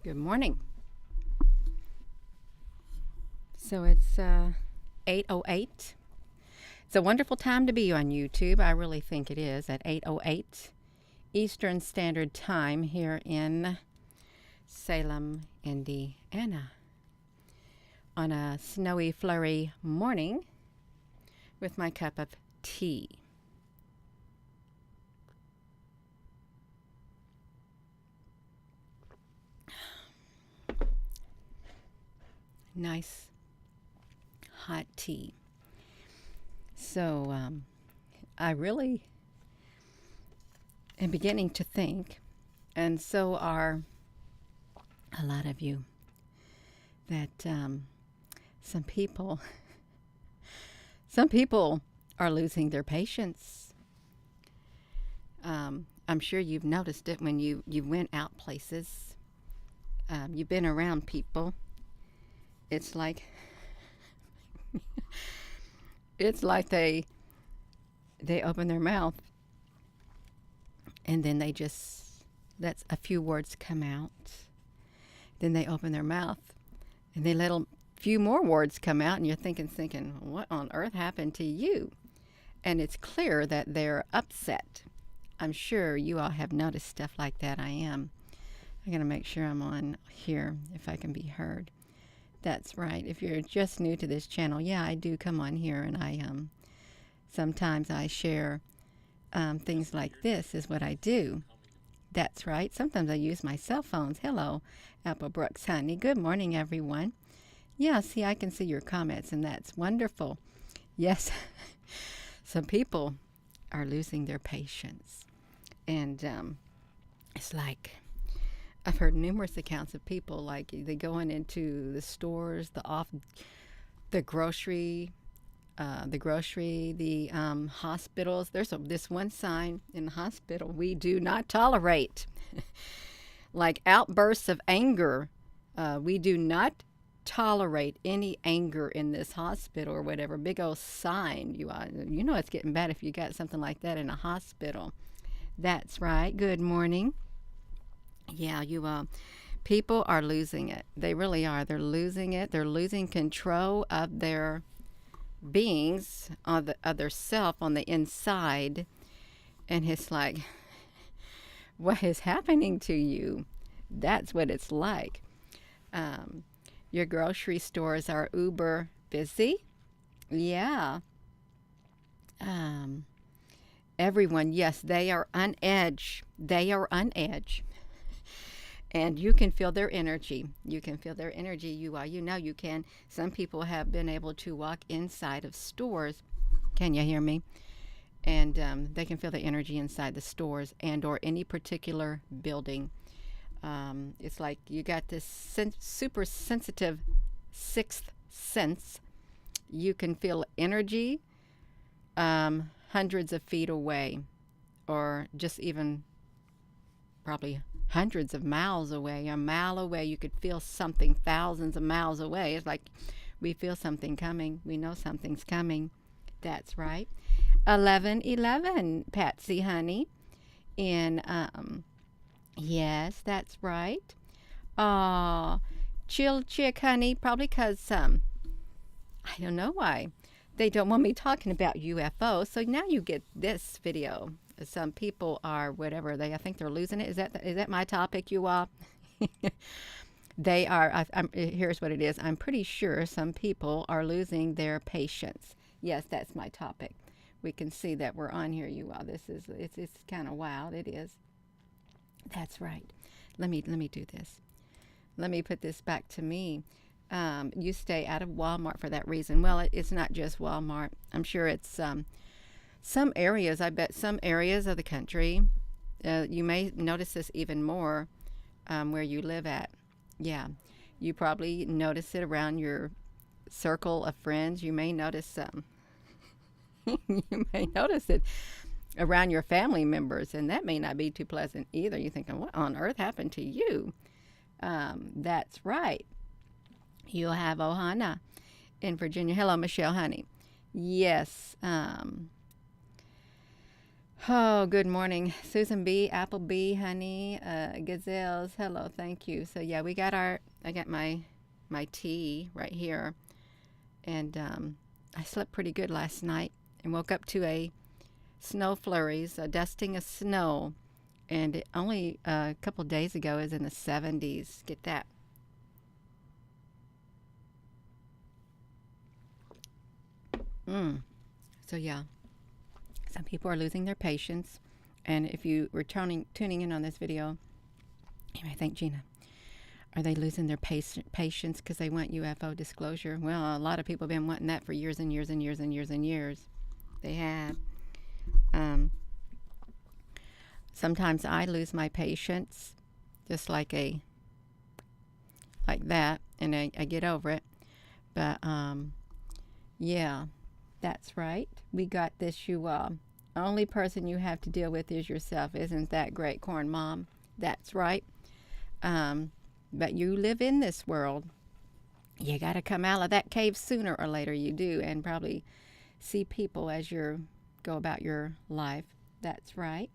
Good morning. So it's 8:08. It's a wonderful time to be on YouTube. I really think it is at 8:08 Eastern Standard Time here in Salem, Indiana, on a snowy, flurry morning with my cup of tea. Nice hot tea. So I really am beginning to think, and so are a lot of you, that some people are losing their patience. I'm sure you've noticed it when you went out places. You've been around people. It's like they open their mouth and then they just let a few words come out. Then they open their mouth and they let a few more words come out, and you're thinking, what on earth happened to you? And it's clear that they're upset. I'm sure you all have noticed stuff like that. I'm going to make sure I'm on here if I can be heard. That's right. If you're just new to this channel, yeah, I do come on here, and I sometimes I share things like this is what I do. That's right. Sometimes I use my cell phones. Hello, Apple Brooks, honey. Good morning, everyone. Yeah, see, I can see your comments, and that's wonderful. Yes, some people are losing their patience, and it's like, I've heard numerous accounts of people, like they going into the stores, the grocery, the hospitals. There's this one sign in the hospital: "We do not tolerate," like outbursts of anger. We do not tolerate any anger in this hospital or whatever. Big old sign. You know it's getting bad if you got something like that in a hospital. That's right. Good morning. Yeah, people are losing it. They really are. They're losing it. They're losing control of their beings, of their self on the inside. And it's like, what is happening to you? That's what it's like. Your grocery stores are uber busy. Yeah. Everyone, yes, they are on edge. They are on edge. And you can feel their energy. You can feel their energy. You can. Some people have been able to walk inside of stores. Can you hear me? And they can feel the energy inside the stores and or any particular building. It's like you got this super sensitive sixth sense. You can feel energy hundreds of feet away, or just even probably hundreds of miles away. A mile away, you could feel something thousands of miles away. It's like we feel something coming. We know something's coming. That's right. 11:11, Patsy, honey. And yes, that's right. Chill chick, honey. Probably because I don't know why they don't want me talking about UFOs. So now you get this video. Some people are whatever I think they're losing it. Is that my topic, you all? They are. Here's what it is. I'm pretty sure some people are losing their patience. Yes, that's my topic. We can see that we're on here, you all. It's kind of wild. It is. That's right. Let me do this. Let me put this back to me. You stay out of Walmart for that reason. Well, it's not just Walmart. I'm sure it's some areas. I bet some areas of the country. You may notice this even more where you live at. Yeah, you probably notice it around your circle of friends. You may notice you may notice it around your family members, and that may not be too pleasant either. You're thinking, what on earth happened to you? That's right. You'll have Ohana in Virginia. Hello, Michelle, honey. Yes. Oh, good morning, Susan B, Applebee, honey, gazelles. Hello, thank you. So yeah, I got my tea right here, and I slept pretty good last night and woke up to a snow flurries, a dusting of snow, and it only a couple days ago is in the 70s. Get that. Mm. So yeah, some people are losing their patience, and if you were tuning in on this video, you may think, Gina, are they losing their patience because they want UFO disclosure? Well, a lot of people have been wanting that for years and years and years and years and years. They have. Um, Sometimes I lose my patience, just like that, and I get over it. But yeah, that's right. We got this, you all. Only person you have to deal with is yourself. Isn't that great, Corn Mom? That's right. But you live in this world. You got to come out of that cave sooner or later. You do, and probably see people as you go about your life. That's right.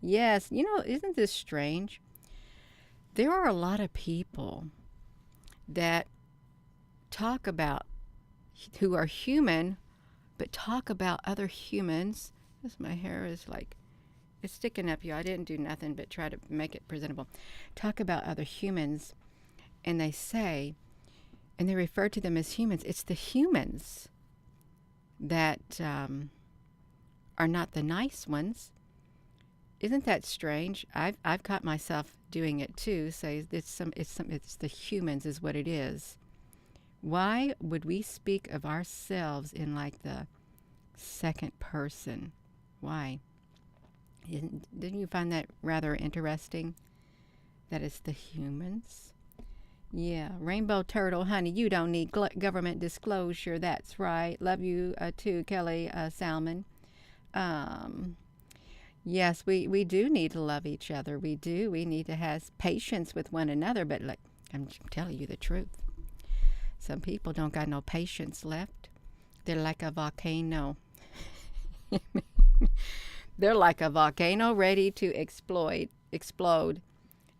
Yes, isn't this strange? There are a lot of people that talk about who are human, but talk about other humans. This my hair is like it's sticking up here. I didn't do nothing but try to make it presentable. Talk about other humans, and they refer to them as humans. It's the humans that are not the nice ones. Isn't that strange? I've caught myself doing it too. Say it's the humans is what it is. Why would we speak of ourselves in like the second person? Why? Didn't you find that rather interesting? That it's the humans. Yeah, Rainbow Turtle, honey, you don't need government disclosure. That's right. Love you too, Kelly Salmon. Yes, we do need to love each other. We do. We need to have patience with one another. But like, I'm telling you the truth. Some people don't got no patience left. They're like a volcano. They're like a volcano ready to explode.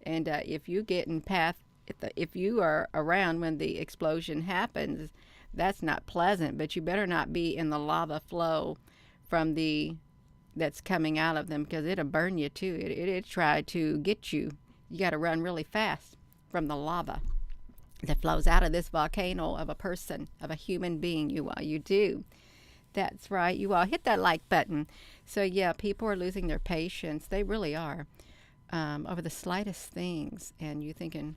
And if you get in path, if you are around when the explosion happens, that's not pleasant. But you better not be in the lava flow from that's coming out of them, because it'll burn you too. It'll try to get you. You got to run really fast from the lava that flows out of this volcano of a person, of a human being. You do. That's right. You all hit that like button. So yeah, people are losing their patience. They really are, over the slightest things. And you thinking,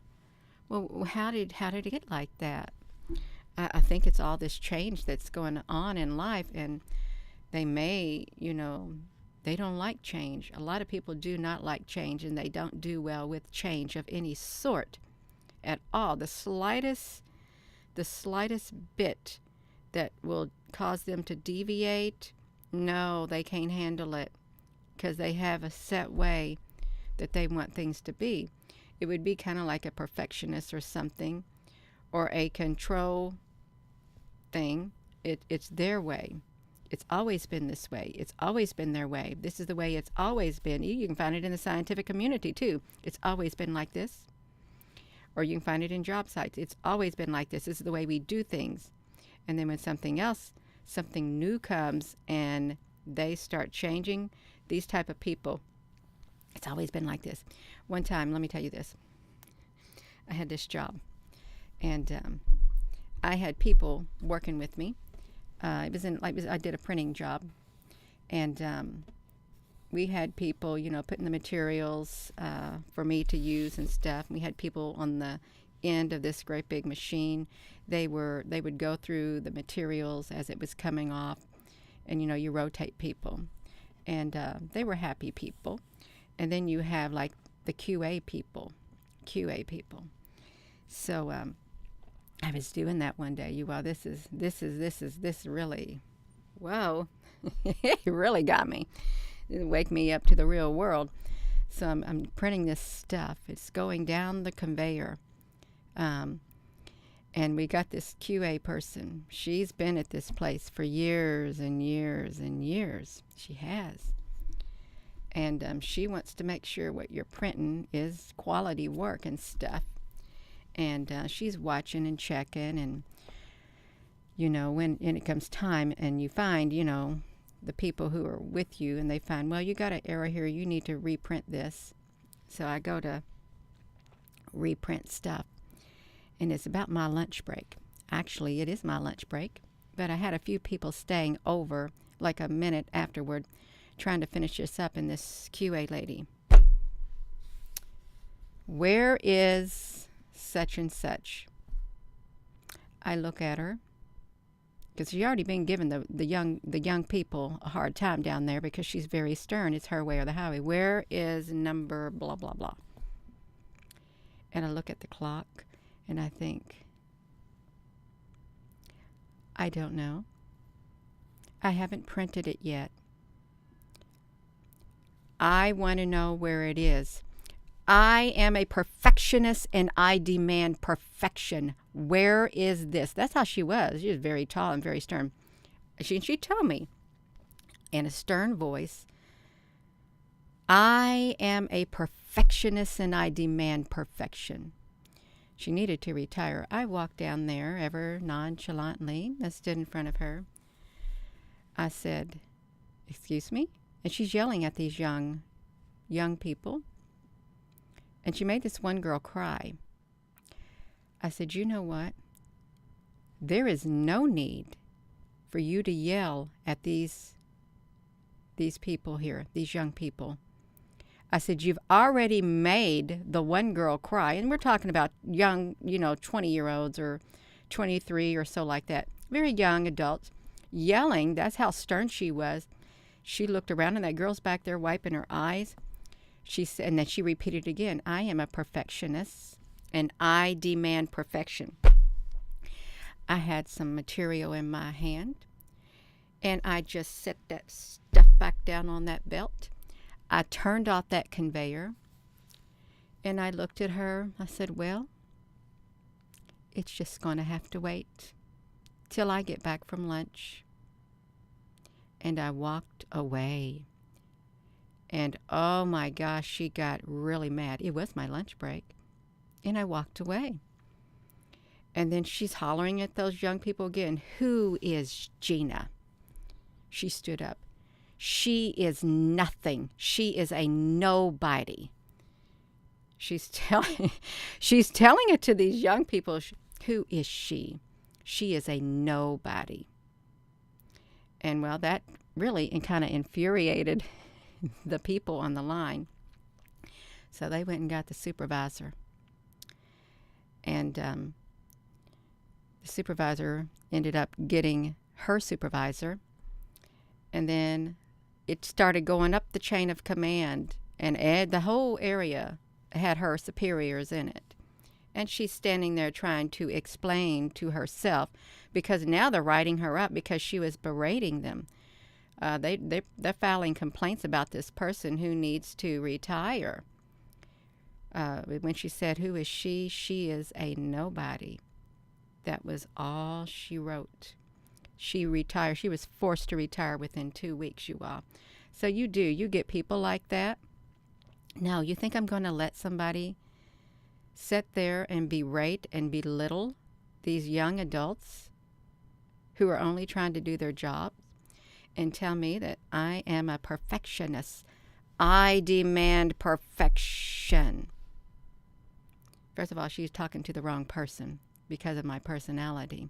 well, how did it get like that? I think it's all this change that's going on in life, and they they don't like change. A lot of people do not like change, and they don't do well with change of any sort at all. The slightest bit that will cause them to deviate, no, they can't handle it, because they have a set way that they want things to be. It would be kind of like a perfectionist or something, or a control thing. It's their way. It's always been this way. It's always been their way. This is the way it's always been. You can find it in the scientific community too. It's always been like this. Or you can find it in job sites. It's always been like this. This is the way we do things. And then when something new comes and they start changing, these type of people, it's always been like this. One time, let me tell you this. I had this job, and I had people working with me. I did a printing job, and we had people, putting the materials for me to use and stuff. We had people on the end of this great big machine. They would go through the materials as it was coming off, and you rotate people, and they were happy people. And then you have like the QA people. So I was doing that one day. This really, whoa, it really got me. It wake me up to the real world. So I'm printing this stuff. It's going down the conveyor. And we got this QA person. She's been at this place for years and years and years. She has. And she wants to make sure what you're printing is quality work and stuff. And she's watching and checking, and when it comes time and you find, the people who are with you, and they find, well, you got an error here, you need to reprint this. So I go to reprint stuff, and it's about my lunch break. Actually, it is my lunch break, but I had a few people staying over like a minute afterward trying to finish this up, and this QA lady, where is such and such? I look at her, because she's already been giving the young people a hard time down there because she's very stern. It's her way or the highway. Where is number blah, blah, blah? And I look at the clock, and I think, I don't know. I haven't printed it yet. I want to know where it is. I am a perfectionist, and I demand perfection. Where is this? That's how she was. She was very tall and very stern. She told me in a stern voice, I am a perfectionist, and I demand perfection. She needed to retire. I walked down there ever nonchalantly. I stood in front of her. I said, excuse me? And she's yelling at these young people. And she made this one girl cry. I said, you know what? There is no need for you to yell at these people here, these young people. I said, you've already made the one girl cry. And we're talking about young, 20-year-olds or 23 or so like that. Very young adults. Yelling, that's how stern she was. She looked around, and that girl's back there wiping her eyes. She said, and then she repeated again, I am a perfectionist, and I demand perfection. I had some material in my hand, and I just set that stuff back down on that belt. I turned off that conveyor, and I looked at her. I said, well, it's just going to have to wait till I get back from lunch. And I walked away. And oh my gosh, she got really mad. It was my lunch break. And I walked away. And then she's hollering at those young people again. Who is Gina? She stood up. She is nothing. She is a nobody. She's telling it to these young people. Who is she? She is a nobody. And well, that really kind of infuriated the people on the line. So they went and got the supervisor. And the supervisor ended up getting her supervisor. And then it started going up the chain of command. And the whole area had her superiors in it. And she's standing there trying to explain to herself, because now they're writing her up because she was berating them. They're filing complaints about this person who needs to retire. When she said, who is she? She is a nobody. That was all she wrote. She retired. She was forced to retire within 2 weeks, you all. So you get people like that. Now, you think I'm going to let somebody sit there and berate and belittle these young adults who are only trying to do their job and tell me that I am a perfectionist? I demand perfection. First of all, she's talking to the wrong person because of my personality.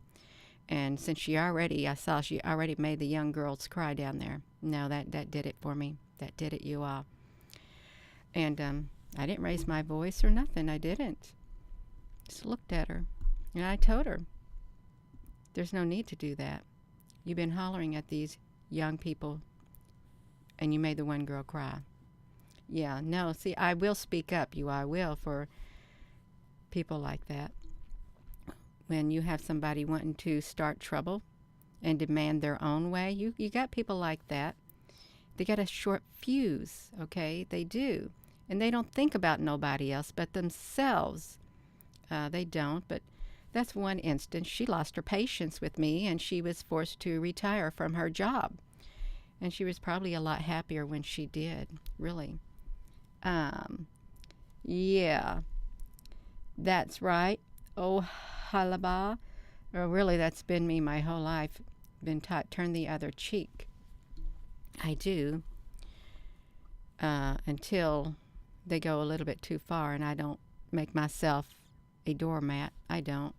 And since I saw she already made the young girls cry down there. No, that did it for me. That did it, you all. And I didn't raise my voice or nothing. I didn't. Just looked at her. And I told her, there's no need to do that. You've been hollering at these young people, and you made the one girl cry. Yeah, no, see, I will speak up, I will, for people like that. When you have somebody wanting to start trouble and demand their own way, you got people like that. They got a short fuse, okay? They do. And they don't think about nobody else but themselves. They don't, but that's one instance. She lost her patience with me, and she was forced to retire from her job. And she was probably a lot happier when she did, really. Yeah, that's right. Oh, halaba. Or really, that's been me my whole life. Been taught turn the other cheek. I do. Until they go a little bit too far, and I don't make myself a doormat. I don't.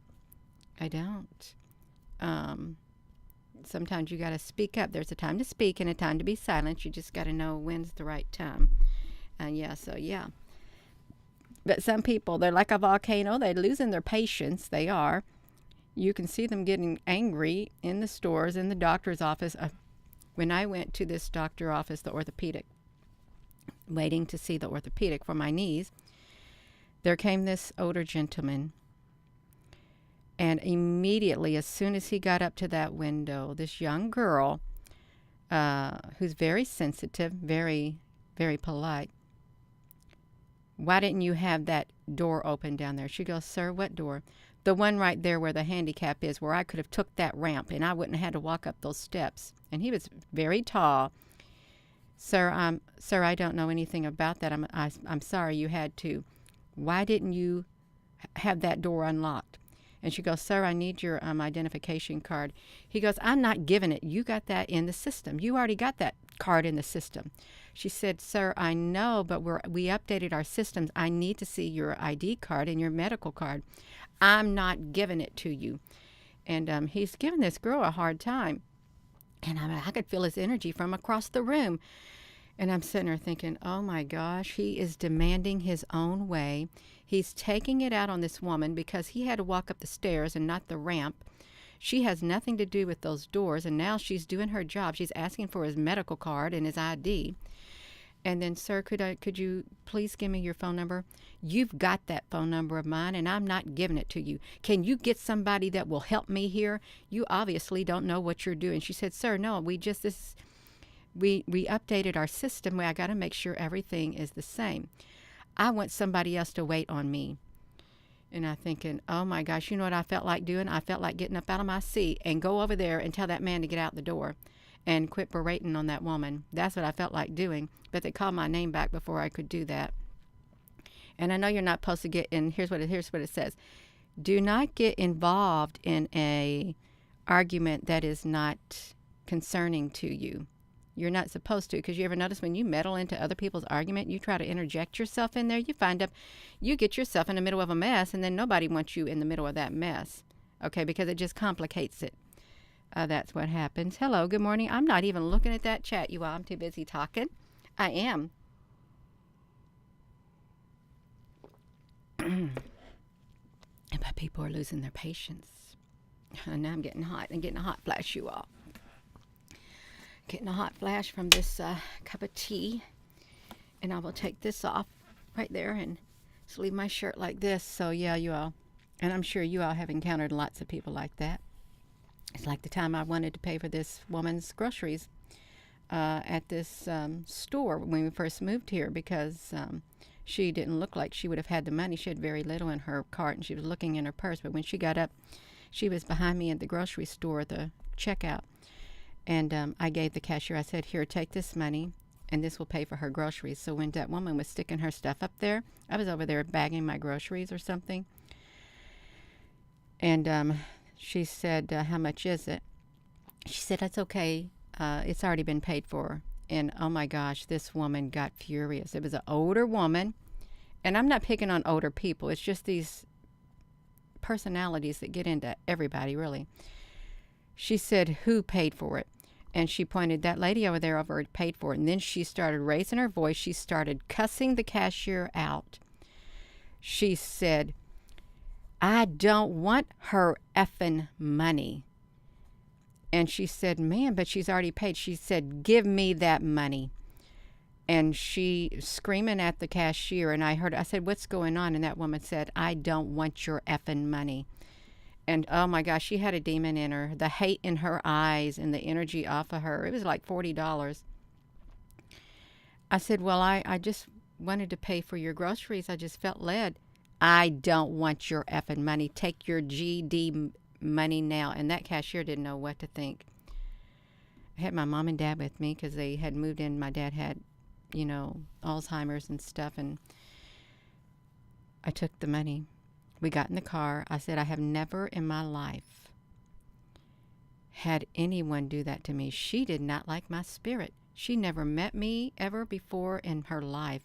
I don't. Sometimes you got to speak up. There's a time to speak and a time to be silent. You just got to know when's the right time. Yeah. But some people, they're like a volcano. They're losing their patience. They are. You can see them getting angry in the stores, in the doctor's office. When I went to this doctor office, the orthopedic, waiting to see the orthopedic for my knees, there came this older gentleman. And immediately, as soon as he got up to that window, this young girl, who's very sensitive, very, very polite, why didn't you have that door open down there? She goes, sir, what door? The one right there where the handicap is, where I could have took that ramp and I wouldn't have had to walk up those steps. And he was very tall. Sir, I don't know anything about that. I'm sorry you had to. Why didn't you have that door unlocked? And she goes, sir, I need your identification card. He goes, I'm not giving it. You got that in the system. You already got that card in the system. She said, sir, I know, but we updated our systems. I need to see your ID card and your medical card. I'm not giving it to you. And he's giving this girl a hard time. And I could feel his energy from across the room. And I'm sitting there thinking, oh my gosh, he is demanding his own way. He's taking it out on this woman because he had to walk up the stairs and not the ramp. She has nothing to do with those doors, and now she's doing her job. She's asking for his medical card and his ID. And then, sir, could you please give me your phone number? You've got that phone number of mine, and I'm not giving it to you. Can you get somebody that will help me here? You obviously don't know what you're doing. She said, sir, no, we updated our system. I got to make sure everything is the same. I want somebody else to wait on me. And I'm thinking, oh my gosh, you know what I felt like doing? I felt like getting up out of my seat and go over there and tell that man to get out the door and quit berating on that woman. That's what I felt like doing. But they called my name back before I could do that. And I know you're not supposed to get in. Here's what it says. Do not get involved in a argument that is not concerning to you. You're not supposed to, because you ever notice when you meddle into other people's argument, you try to interject yourself in there, you find up, you get yourself in the middle of a mess, and then nobody wants you in the middle of that mess, okay, because it just complicates it. That's what happens. Hello, good morning. I'm not even looking at that chat, you all. I'm too busy talking. I am. But people are losing their patience. And now I'm getting hot and getting a hot flash, you all. Getting a hot flash from this cup of tea. And I will take this off right there and just leave my shirt like this. So yeah, you all, and I'm sure you all have encountered lots of people like that. It's like the time I wanted to pay for this woman's groceries at this store when we first moved here, because she didn't look like she would have had the money. She had very little in her cart, and she was looking in her purse. But when she got up, she was behind me at the grocery store, the checkout. And I gave the cashier, I said, here, take this money, and this will pay for her groceries. So when that woman was sticking her stuff up there, I was over there bagging my groceries or something. And she said, how much is it? She said, it's okay. It's already been paid for. And oh my gosh, this woman got furious. It was an older woman. And I'm not picking on older people. It's just these personalities that get into everybody, really. She said, who paid for it? And she pointed, that lady over there paid for it. And then she started raising her voice. She started cussing the cashier out. She said, I don't want her effing money. And she said, man, but she's already paid. She said, give me that money. And she screaming at the cashier. And I said, what's going on? And that woman said, I don't want your effing money. And oh my gosh, she had a demon in her. The hate in her eyes and the energy off of her. It was like $40. I said, well, I just wanted to pay for your groceries. I just felt led. I don't want your effing money. Take your GD money now. And that cashier didn't know what to think. I had my mom and dad with me because they had moved in. My dad had, Alzheimer's and stuff, and I took the money. We got in the car. I said, I have never in my life had anyone do that to me. She did not like my spirit. She never met me ever before in her life.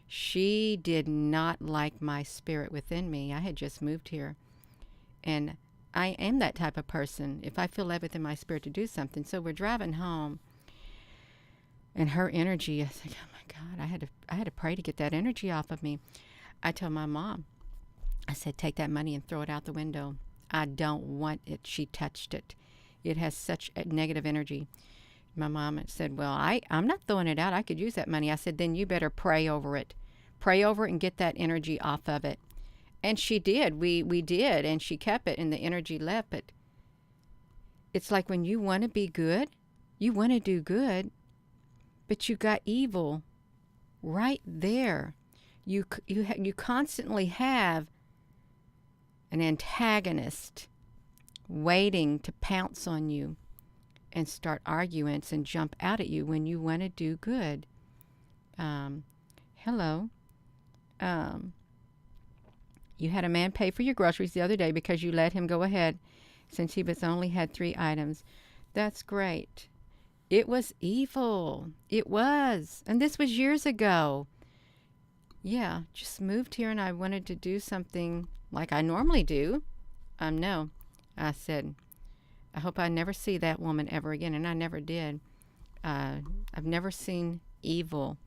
She did not like my spirit within me. I had just moved here. And I am that type of person. If I feel led within my spirit to do something. So we're driving home. And her energy, I was like, oh my God, I had to pray to get that energy off of me. I told my mom, I said, take that money and throw it out the window. I don't want it. She touched it. It has such a negative energy. My mom said, well, I'm not throwing it out. I could use that money. I said, then you better pray over it. Pray over it and get that energy off of it. And she did. We did. And she kept it and the energy left. But it's like when you want to be good, you want to do good, but you got evil right there. You constantly have an antagonist waiting to pounce on you and start arguments and jump out at you when you want to do good. Hello. You had a man pay for your groceries the other day because you let him go ahead since he only had 3 items. That's great. It was evil. It was. And this was years ago. Yeah, just moved here and I wanted to do something like I normally do. No. I said, I hope I never see that woman ever again. And I never did. I've never seen evil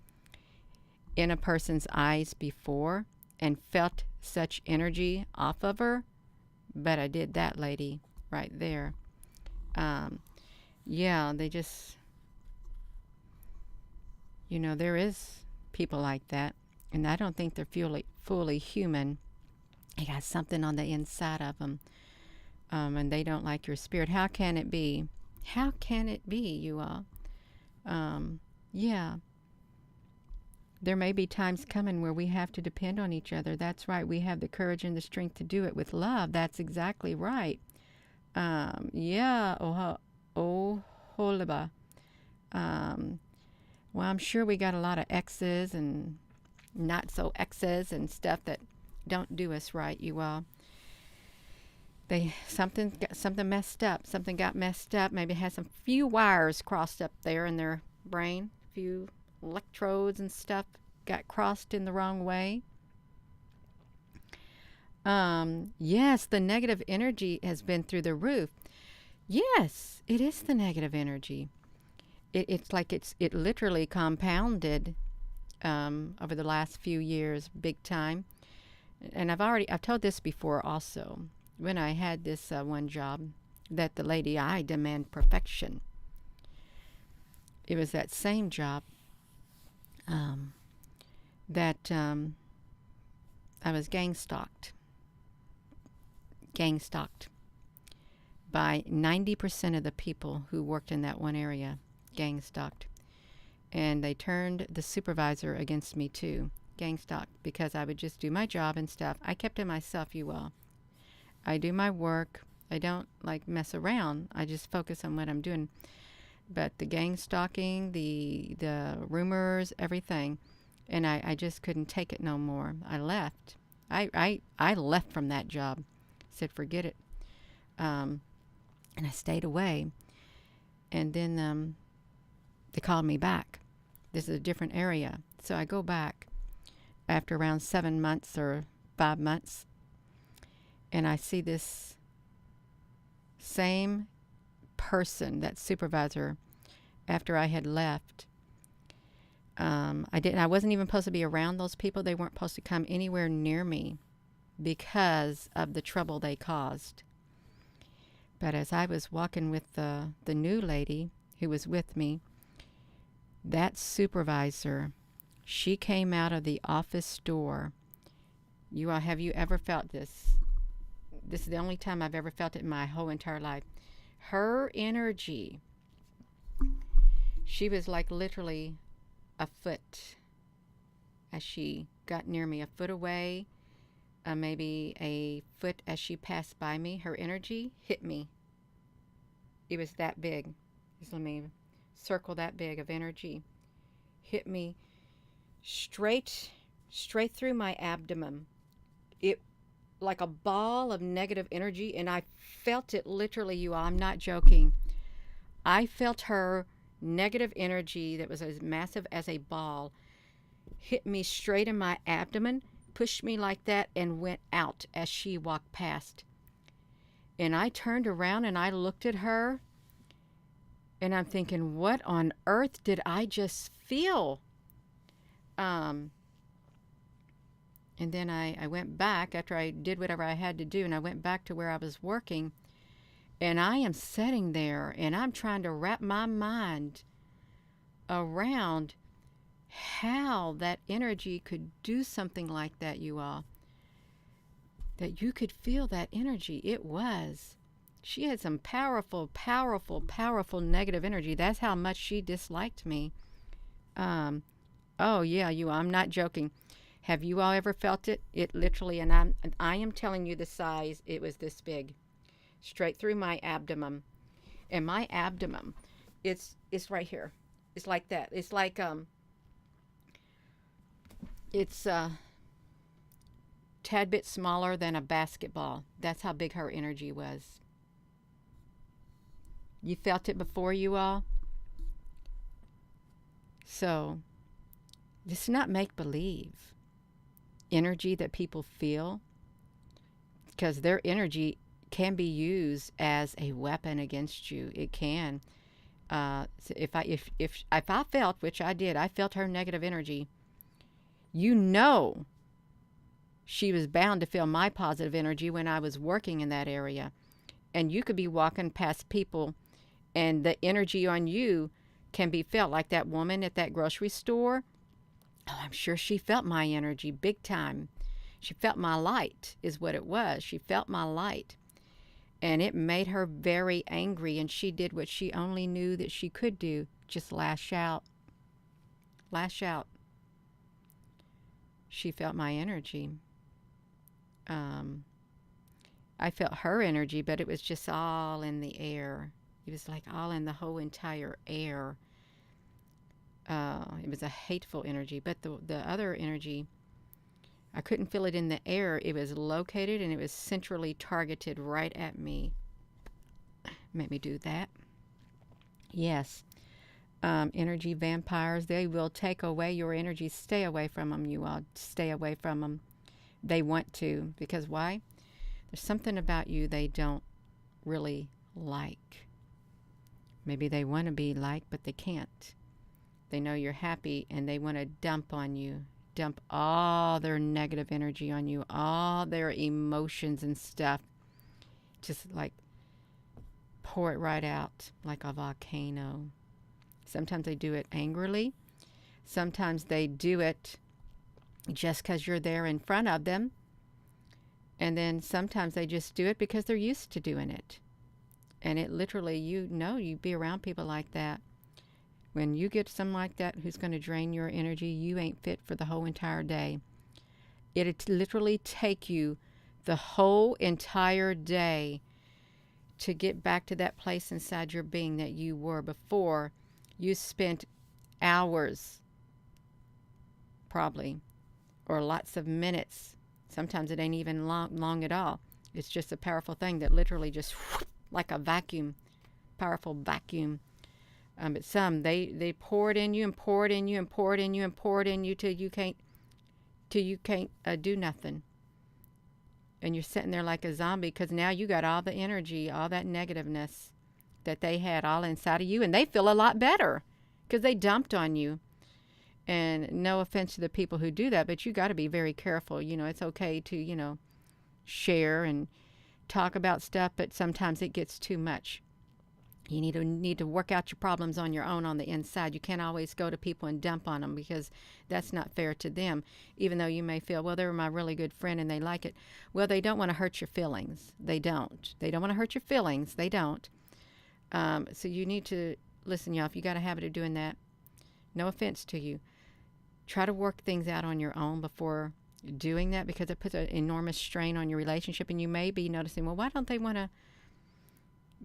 in a person's eyes before and felt such energy off of her. But I did that lady right there. Yeah, they just, there is people like that. And I don't think they're fully human. They got something on the inside of them. And they don't like your spirit. How can it be? How can it be, you all? Yeah. There may be times coming where we have to depend on each other. That's right. We have the courage and the strength to do it with love. That's exactly right. Yeah. Oh, holiba. Well, I'm sure we got a lot of exes and not so exes and stuff that don't do us right, you all. Something messed up. Something got messed up. Maybe had some few wires crossed up there in their brain. A few electrodes and stuff got crossed in the wrong way. Yes, the negative energy has been through the roof. Yes, it is the negative energy. It's like it literally compounded over the last few years, big time. And I've told this before also. When I had this one job, that the lady, I demand perfection. It was that same job that I was gang stalked by 90% of the people who worked in that one area, gang stalked. And they turned the supervisor against me too, gang stalked, because I would just do my job and stuff. I kept to myself, you all. I do my work. I don't mess around. I just focus on what I'm doing. But the gang stalking, the rumors, everything, and I just couldn't take it no more. I left. I left from that job. Said forget it. And I stayed away. And then they called me back. This is a different area, so I go back after around 7 months or 5 months. And I see this same person, that supervisor, after I had left. I wasn't even supposed to be around those people. They weren't supposed to come anywhere near me because of the trouble they caused. But as I was walking with the new lady who was with me, that supervisor, she came out of the office door. Have you ever felt this? This is the only time I've ever felt it in my whole entire life. Her energy, she was like literally a foot as she got near me, a foot away, maybe a foot as she passed by me. Her energy hit me. It was that big. Just let me circle that big of energy hit me straight through my abdomen. It like a ball of negative energy, and I felt it literally, you all. I'm not joking. I felt her negative energy that was as massive as a ball hit me straight in my abdomen, pushed me like that, and went out as she walked past. And I turned around and I looked at her, and I'm thinking, what on earth did I just feel? And then I went back after I did whatever I had to do, and I went back to where I was working. And I am sitting there, and I'm trying to wrap my mind around how that energy could do something like that, you all. That you could feel that energy. It was. She had some powerful, powerful, powerful negative energy. That's how much she disliked me. Oh yeah, you all. I'm not joking. Have you all ever felt it? It literally, and I am telling you the size. It was this big, straight through my abdomen, and my abdomen, it's right here. It's like that. It's like it's tad bit smaller than a basketball. That's how big her energy was. You felt it before, you all? So, this is not make believe. Energy that people feel, because their energy can be used as a weapon against you. It can. So if I felt, which I did, I felt her negative energy. You know, she was bound to feel my positive energy when I was working in that area. And you could be walking past people, and the energy on you can be felt, like that woman at that grocery store. Oh, I'm sure she felt my energy big time. She felt my light, is what it was. She felt my light. And it made her very angry, and she did what she only knew that she could do, just lash out. Lash out. She felt my energy. I felt her energy, but it was just all in the air. It was like all in the whole entire air. It was a hateful energy, but the other energy, I couldn't feel it in the air. It was located, and it was centrally targeted right at me. Make me do that. Yes. Energy vampires, they will take away your energy. Stay away from them, you all. Stay away from them. They want to. Because why? There's something about you they don't really like. Maybe they want to be liked, but they can't. They know you're happy, and they want to dump on you. Dump all their negative energy on you, all their emotions and stuff. Just like pour it right out like a volcano. Sometimes they do it angrily. Sometimes they do it just because you're there in front of them. And then sometimes they just do it because they're used to doing it. And it literally, you be around people like that. When you get someone like that who's going to drain your energy, you ain't fit for the whole entire day. It'd literally take you the whole entire day to get back to that place inside your being that you were before. You spent hours, probably, or lots of minutes. Sometimes it ain't even long at all. It's just a powerful thing that literally just like a vacuum, powerful vacuum. But some, they pour it in you and pour it in you and pour it in you and pour it in you till you can't do nothing. And you're sitting there like a zombie because now you got all the energy, all that negativeness that they had all inside of you, and they feel a lot better because they dumped on you. And no offense to the people who do that, but you got to be very careful. It's okay to, share and talk about stuff, but sometimes it gets too much. You need to work out your problems on your own on the inside. You can't always go to people and dump on them because that's not fair to them. Even though you may feel, well, they're my really good friend and they like it. Well, they don't want to hurt your feelings. They don't. They don't want to hurt your feelings. They don't. So you need to listen, y'all. If you got a habit of doing that, no offense to you, try to work things out on your own before doing that because it puts an enormous strain on your relationship. And you may be noticing, well, why don't they want to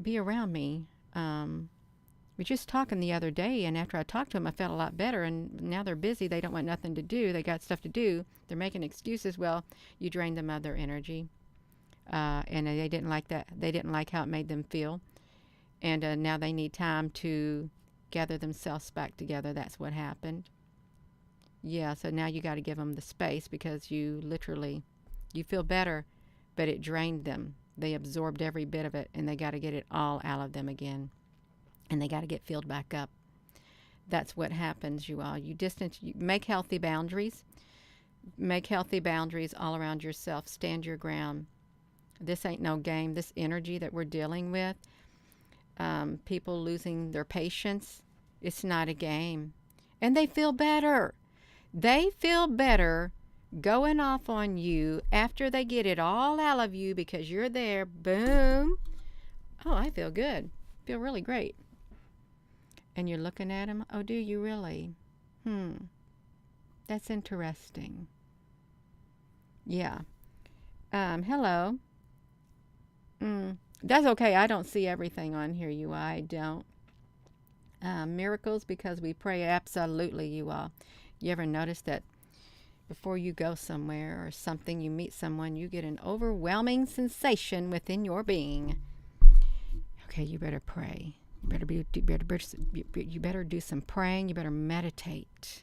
be around me? We just talking the other day, and after I talked to them, I felt a lot better. And now they're busy. They don't want nothing to do. They got stuff to do. They're making excuses. Well, you drained them of their energy, and they didn't like that. They didn't like how it made them feel, and now they need time to gather themselves back together. That's what happened. Yeah. So now you got to give them the space because you feel better, but it drained them. They absorbed every bit of it, and they got to get it all out of them again. And they got to get filled back up. That's what happens, you all. You make healthy boundaries. Make healthy boundaries all around yourself. Stand your ground. This ain't no game. This energy that we're dealing with, people losing their patience, it's not a game. And they feel better. They feel better going off on you after they get it all out of you because you're there. Boom. Oh, I feel good. Feel really great. And you're looking at them. Oh, do you really? That's interesting. Yeah. Hello. That's okay. I don't see everything on here, you all. I don't. Miracles because we pray. Absolutely, you all. You ever notice that before you go somewhere or something, you meet someone, you get an overwhelming sensation within your being? Okay, you better pray. You better do some praying. You better meditate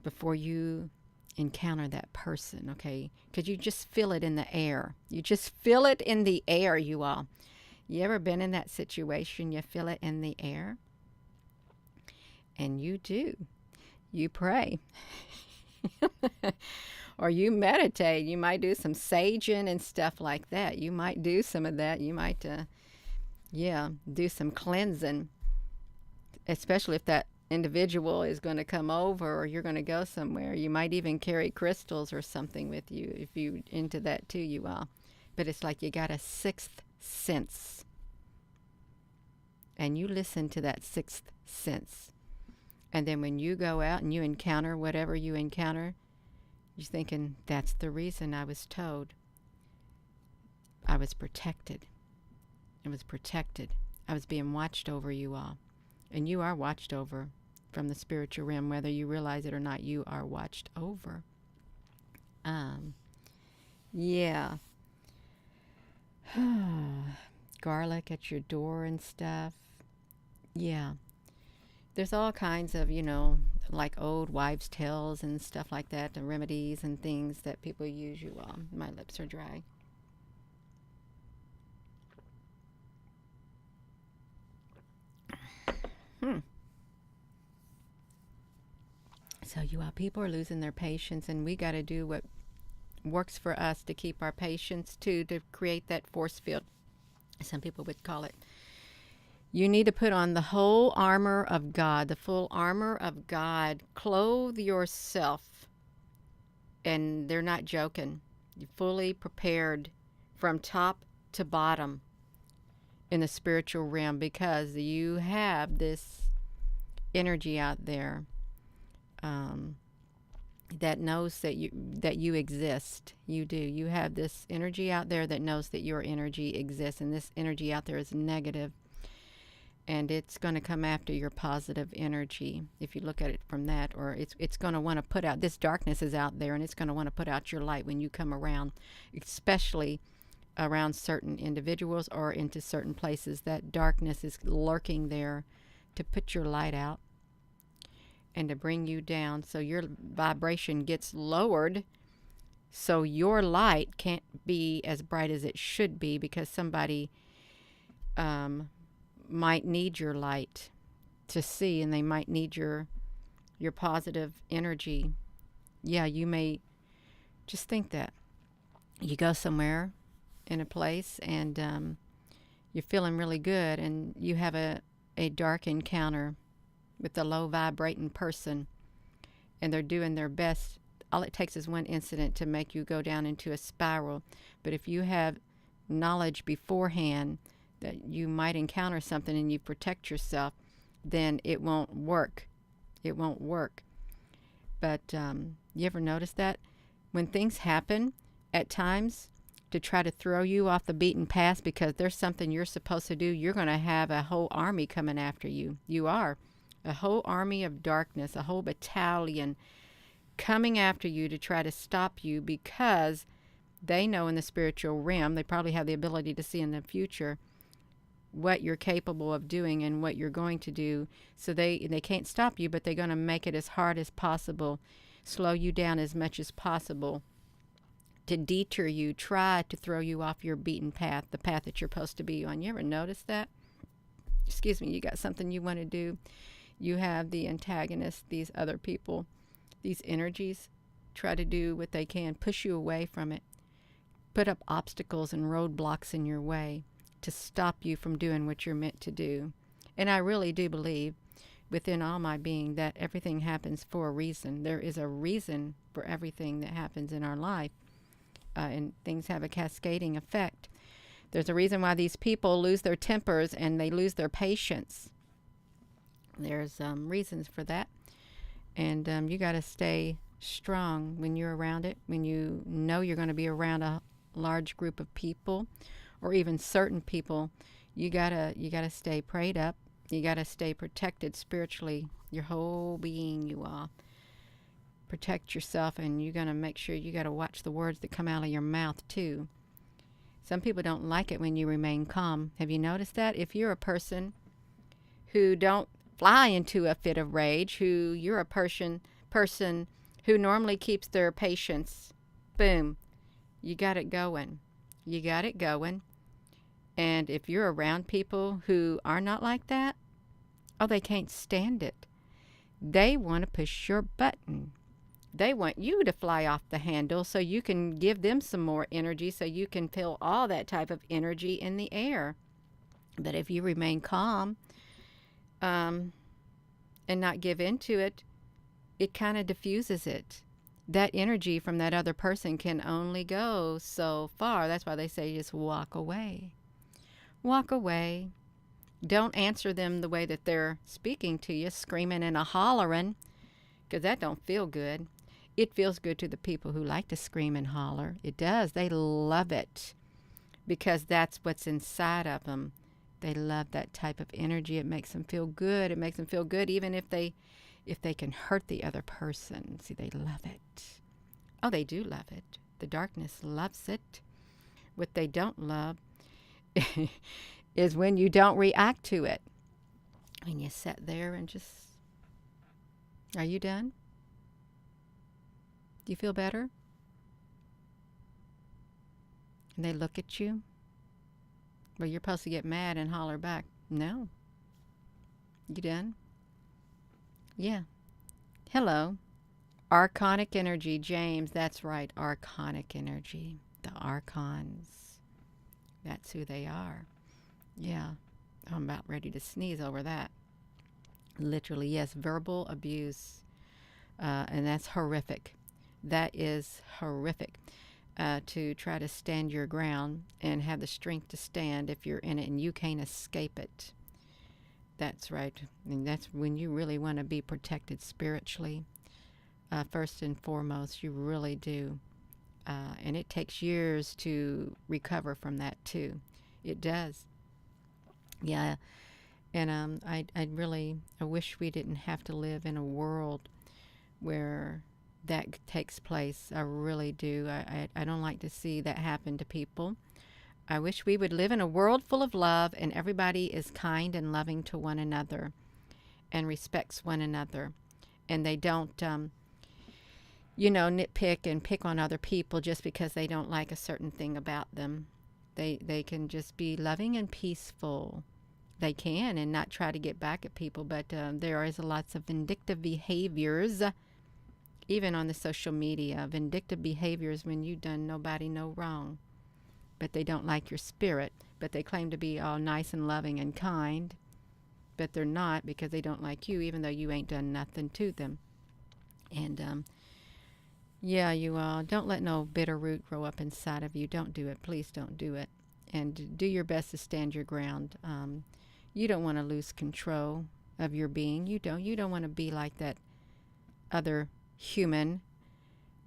before you encounter that person, okay? Because you just feel it in the air. You just feel it in the air, you all. You ever been in that situation? You feel it in the air? And you do. You pray. Or you meditate. You might do some saging and stuff like that. You might do some of that. You might... do some cleansing, especially if that individual is going to come over or you're going to go somewhere. You might even carry crystals or something with you if you into that too, you all. But it's like you got a sixth sense. And you listen to that sixth sense. And then when you go out and you encounter whatever you encounter, you're thinking, that's the reason I was told. I was protected. I was protected. I was being watched over, you all. And you are watched over from the spiritual realm. Whether you realize it or not, you are watched over. Yeah. Garlic at your door and stuff. Yeah. There's all kinds of, like old wives' tales and stuff like that, the remedies and things that people use, you all. My lips are dry. So you all, people are losing their patience, and we got to do what works for us to keep our patience to create that force field. Some people would call it. You need to put on the whole armor of God, the full armor of God. Clothe yourself. And they're not joking. You're fully prepared from top to bottom in the spiritual realm because you have this energy out there that knows that you exist. You do. You have this energy out there that knows that your energy exists, and this energy out there is negative, and it's going to come after your positive energy if you look at it from that. Or it's going to want to put out, this darkness is out there, and it's going to want to put out your light when you come around, especially around certain individuals or into certain places. That darkness is lurking there to put your light out and to bring you down, so your vibration gets lowered, so your light can't be as bright as it should be, because somebody might need your light to see, and they might need your positive energy. Yeah, you may just think that you go somewhere in a place and you're feeling really good, and you have a dark encounter with a low vibrating person, and they're doing their best. All it takes is one incident to make you go down into a spiral. But if you have knowledge beforehand that you might encounter something and you protect yourself, then it won't work. It won't work. But you ever notice that when things happen, at times to try to throw you off the beaten path because there's something you're supposed to do, you're going to have a whole army coming after you. You are. A whole army of darkness, a whole battalion coming after you to try to stop you because they know in the spiritual realm, they probably have the ability to see in the future what you're capable of doing and what you're going to do. So they can't stop you, but they're going to make it as hard as possible, slow you down as much as possible to deter you, try to throw you off your beaten path, the path that you're supposed to be on. You ever notice that? Excuse me, you got something you want to do. You have the antagonist, these other people, these energies, try to do what they can, push you away from it, put up obstacles and roadblocks in your way to stop you from doing what you're meant to do. And I really do believe within all my being that everything happens for a reason. There is a reason for everything that happens in our life, and things have a cascading effect. There's a reason why these people lose their tempers and they lose their patience. There's reasons for that. And you got to stay strong when you're around it, when you know you're going to be around a large group of people or even certain people. You gotta stay prayed up. You got to stay protected spiritually, your whole being. You are. Protect yourself, and you're going to make sure you got to watch the words that come out of your mouth too. Some people don't like it when you remain calm. Have you noticed that? If you're a person who don't fly into a fit of rage, you're a person who normally keeps their patience, boom, you got it going. You got it going. And if you're around people who are not like that, oh, they can't stand it. They want to push your button. They want you to fly off the handle so you can give them some more energy, so you can feel all that type of energy in the air. But if you remain calm and not give into it, it kind of diffuses it. That energy from that other person can only go so far. That's why they say just walk away. Walk away. Don't answer them the way that they're speaking to you, screaming and hollering, because that don't feel good. It feels good to the people who like to scream and holler. It does. They love it because that's what's inside of them. They love that type of energy. It makes them feel good. It makes them feel good even if they can hurt the other person. See, they love it. Oh, they do love it. The darkness loves it. What they don't love is when you don't react to it. When you sit there and just... Are you done? Do you feel better? And they look at you. Well, you're supposed to get mad and holler back. No. You done? Yeah. Hello. Archonic energy, James. That's right. Archonic energy. The archons. That's who they are. Yeah. I'm about ready to sneeze over that. Literally, yes. Verbal abuse. And that's horrific. That is horrific. To try to stand your ground and have the strength to stand if you're in it and you can't escape it. That's right. And that's when you really want to be protected spiritually. First and foremost, you really do. And it takes years to recover from that too. It does. Yeah. And I wish we didn't have to live in a world where that takes place. I really do. I don't like to see that happen to people. I wish we would live in a world full of love and everybody is kind and loving to one another and respects one another. And they don't, nitpick and pick on other people just because they don't like a certain thing about them. They can just be loving and peaceful. They can, and not try to get back at people. But there is lots of vindictive behaviors, even on the social media, vindictive behaviors when you've done nobody no wrong. But they don't like your spirit, but they claim to be all nice and loving and kind, but they're not because they don't like you, even though you ain't done nothing to them. And, yeah, you all, don't let no bitter root grow up inside of you. Don't do it. Please don't do it. And do your best to stand your ground. You don't want to lose control of your being. You don't want to be like that other human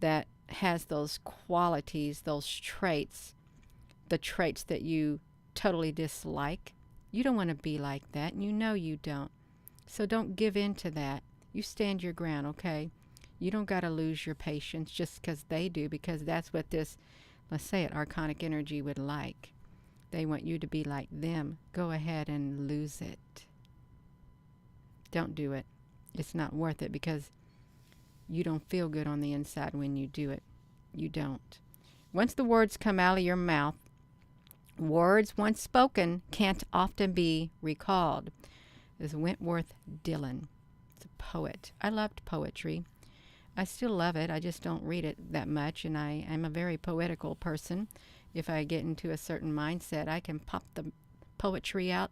that has those qualities, those traits the traits that you totally dislike. You don't want to be like that, and you know you don't. So don't give in to that. You stand your ground, okay? You don't got to lose your patience just because they do, because that's what this, let's say it, archonic energy would like. They want you to be like them. Go ahead and lose it. Don't do it. It's not worth it, because you don't feel good on the inside when you do it. You don't. Once the words come out of your mouth, words once spoken can't often be recalled. This is Wentworth Dillon. It's a poet. I loved poetry. I still love it. I just don't read it that much, and I am a very poetical person. If I get into a certain mindset, I can pop the poetry out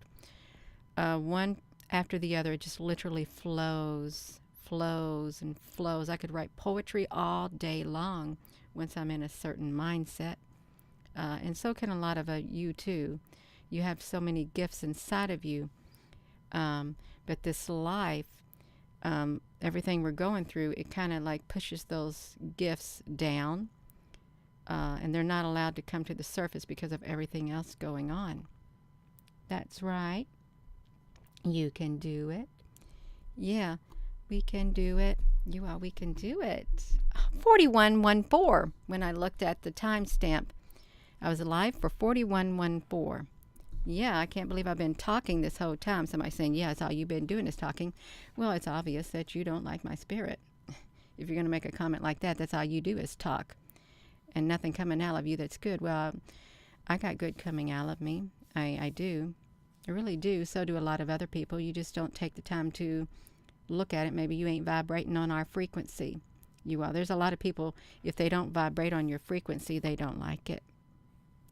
one after the other. It just literally flows and flows. I could write poetry all day long once I'm in a certain mindset. And so can a lot of you too. You have so many gifts inside of you. But this life, everything we're going through, it kind of like pushes those gifts down. And they're not allowed to come to the surface because of everything else going on. That's right. You can do it. Yeah, we can do it. We can do it. 4114. When I looked at the timestamp, I was alive for 4114. Yeah, I can't believe I've been talking this whole time. Somebody saying, yeah, it's all you've been doing is talking. Well, it's obvious that you don't like my spirit. If you're going to make a comment like that, that's all you do is talk. And nothing coming out of you that's good. Well, I got good coming out of me. I do. I really do. So do a lot of other people. You just don't take the time to look at it. Maybe you ain't vibrating on our frequency. You are. There's a lot of people, if they don't vibrate on your frequency, they don't like it.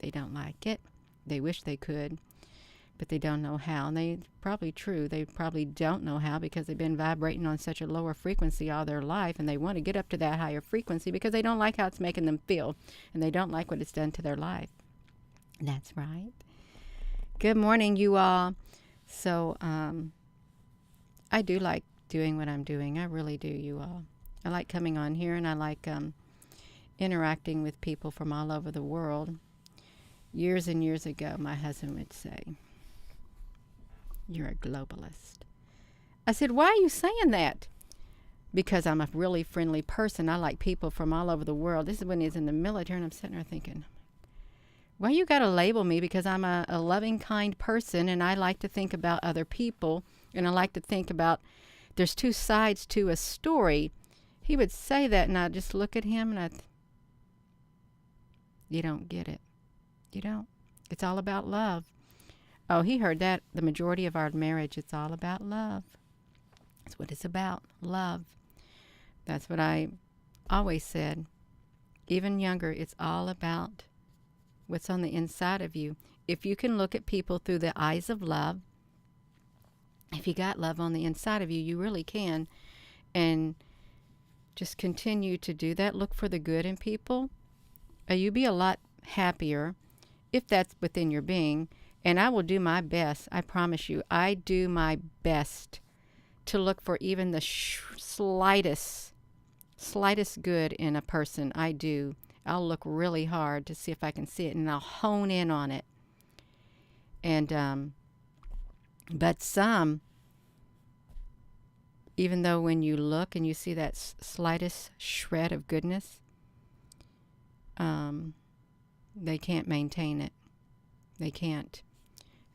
They don't like it. They wish they could, but they don't know how. And they probably true. They probably don't know how because they've been vibrating on such a lower frequency all their life, and they want to get up to that higher frequency because they don't like how it's making them feel, and they don't like what it's done to their life. That's right. Good morning, you all. So, I do like doing what I'm doing. I really do, you all. I like coming on here, and I like interacting with people from all over the world. Years and years ago, my husband would say, "You're a globalist." I said, "Why are you saying that?" Because I'm a really friendly person. I like people from all over the world. This is when he's in the military, and I'm sitting there thinking, why you got to label me? Because I'm a loving, kind person, and I like to think about other people, and I like to think about there's two sides to a story. He would say that, and I'd just look at him, and you don't get it. You don't. It's all about love. Oh, he heard that. The majority of our marriage, it's all about love. That's what it's about. Love. That's what I always said. Even younger, it's all about what's on the inside of you. If you can look at people through the eyes of love, if you got love on the inside of you, you really can. And just continue to do that. Look for the good in people. You'll be a lot happier if that's within your being. And I will do my best. I promise you, I do my best to look for even the slightest good in a person. I do. I'll look really hard to see if I can see it, and I'll hone in on it. And but some, even though when you look and you see that slightest shred of goodness, they can't maintain it. They can't.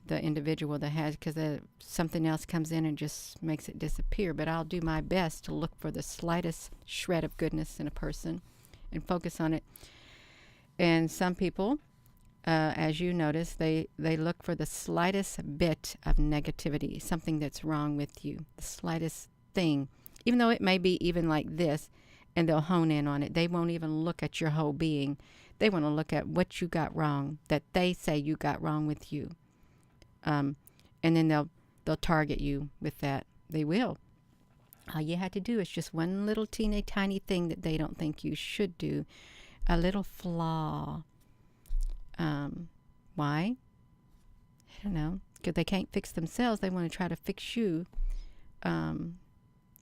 The individual that has, because something else comes in and just makes it disappear. But I'll do my best to look for the slightest shred of goodness in a person and focus on it. And some people, as you notice, they look for the slightest bit of negativity, something that's wrong with you, the slightest thing, even though it may be even like this, and they'll hone in on it. They won't even look at your whole being. They want to look at what you got wrong, that they say you got wrong with you. And then they'll target you with that. They will. All you have to do is just one little teeny tiny thing that they don't think you should do. A little flaw. Why? I don't know. Because they can't fix themselves. They want to try to fix you. And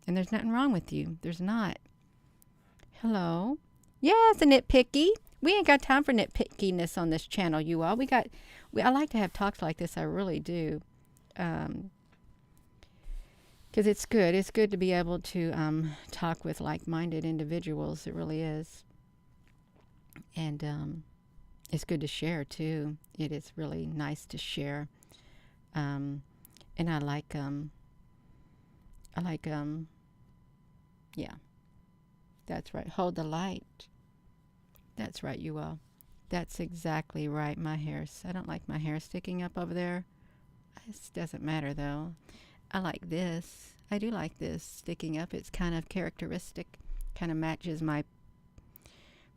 there's nothing wrong with you. There's not. Hello. Yes, a nitpicky. We ain't got time for nitpickiness on this channel, you all. I like to have talks like this. I really do. 'Cause it's good. It's good to be able to talk with like-minded individuals. It really is. And it's good to share too. It is really nice to share. And I like yeah, that's right. Hold the light. That's right, you all. That's exactly right. I don't like my hair sticking up over there. It doesn't matter though. I like this. I do like this sticking up. It's kind of characteristic. Kind of matches my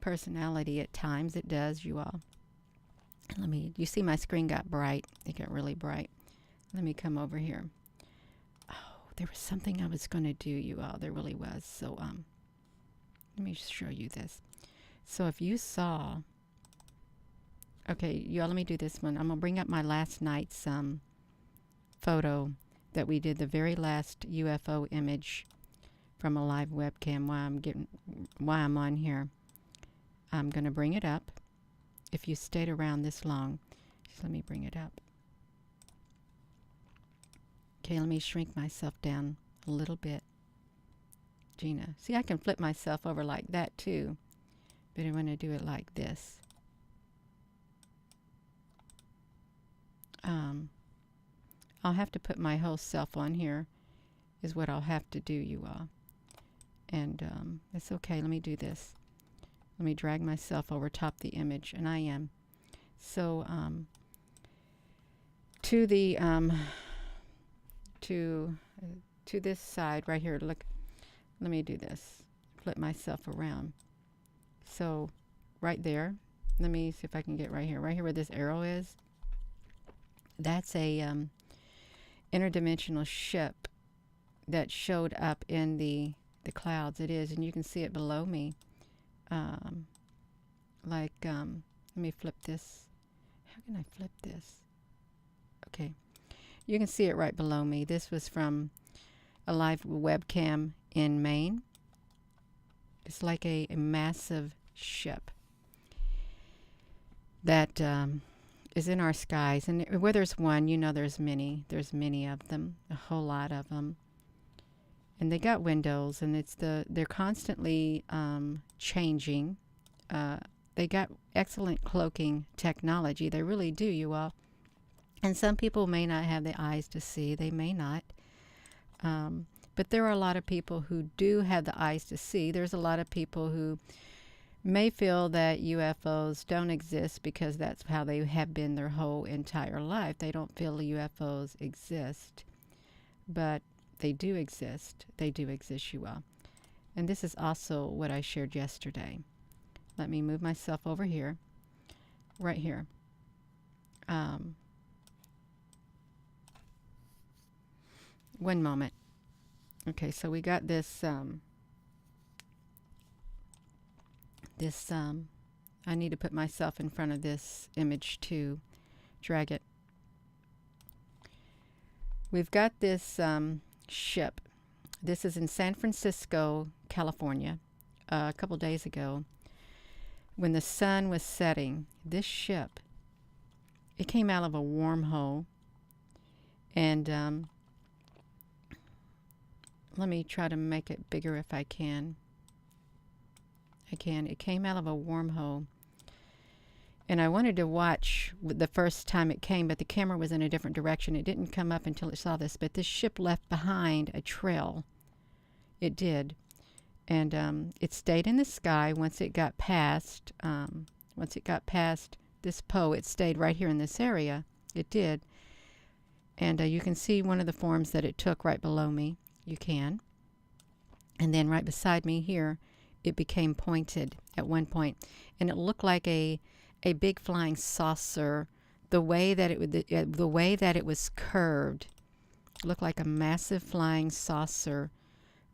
personality at times. It does, you all. You see my screen got bright. It got really bright. Let me come over here. Oh, there was something I was going to do, you all. There really was. So, let me show you this. So if you saw, okay, y'all, let me do this one. I'm going to bring up my last night's photo that we did, the very last UFO image from a live webcam while I'm on here. I'm going to bring it up. If you stayed around this long, just let me bring it up. Okay, let me shrink myself down a little bit. Gina, see, I can flip myself over like that too, but I want to do it like this. I'll have to put my whole self on here is what I'll have to do, you all. And it's okay. Let me do this. Let me drag myself over top the image, and I am. So to the to this side right here. Look, let me do this. Flip myself around. So right there. Let me see if I can get right here. Right here where this arrow is. That's a interdimensional ship that showed up in the clouds. It is, and you can see it below me. Let me flip this. How can I flip this? Okay. You can see it right below me. This was from a live webcam in Maine. It's like a massive ship that is in our skies. And where there's one, you know there's many. There's many of them, a whole lot of them. And they got windows, and they're constantly changing. They got excellent cloaking technology. They really do, you all. And some people may not have the eyes to see. They may not. But there are a lot of people who do have the eyes to see. There's a lot of people who may feel that UFOs don't exist because that's how they have been their whole entire life. They don't feel UFOs exist. But they do exist. They do exist, you all. And this is also what I shared yesterday. Let me move myself over here. Right here. One moment. Okay, so we got this, I need to put myself in front of this image to drag it. We've got this ship. This is in San Francisco, California, a couple days ago. When the sun was setting, this ship, it came out of a wormhole. And let me try to make it bigger if I can. It came out of a wormhole. And I wanted to watch the first time it came, but the camera was in a different direction. It didn't come up until it saw this. But this ship left behind a trail. It did. And it stayed in the sky once it got past. Once it got past this Poe, it stayed right here in this area. It did. And you can see one of the forms that it took right below me. You can. And then right beside me here, it became pointed at one point. And it looked like a big flying saucer. The way that it was curved looked like a massive flying saucer.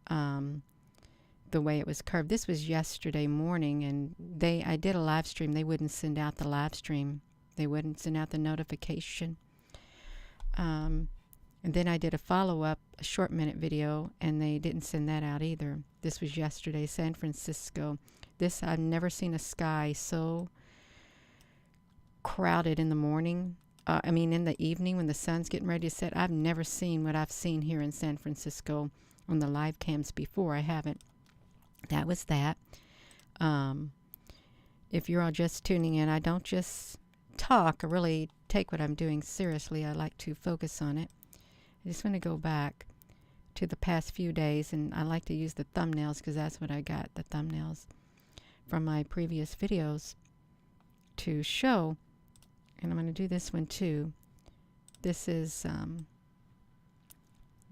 The way it was curved. This was yesterday morning, and I did a live stream. They wouldn't send out the live stream. They wouldn't send out the notification. And then I did a follow-up, a short minute video, and they didn't send that out either. This was yesterday, San Francisco. This, I've never seen a sky so crowded in the morning. In the evening when the sun's getting ready to set. I've never seen what I've seen here in San Francisco on the live cams before. I haven't. That was that. If you're all just tuning in, I don't just talk. I really take what I'm doing seriously. I like to focus on it. I just want to go back to the past few days, and I like to use the thumbnails because that's what I got, the thumbnails from my previous videos to show. And I'm going to do this one too. This is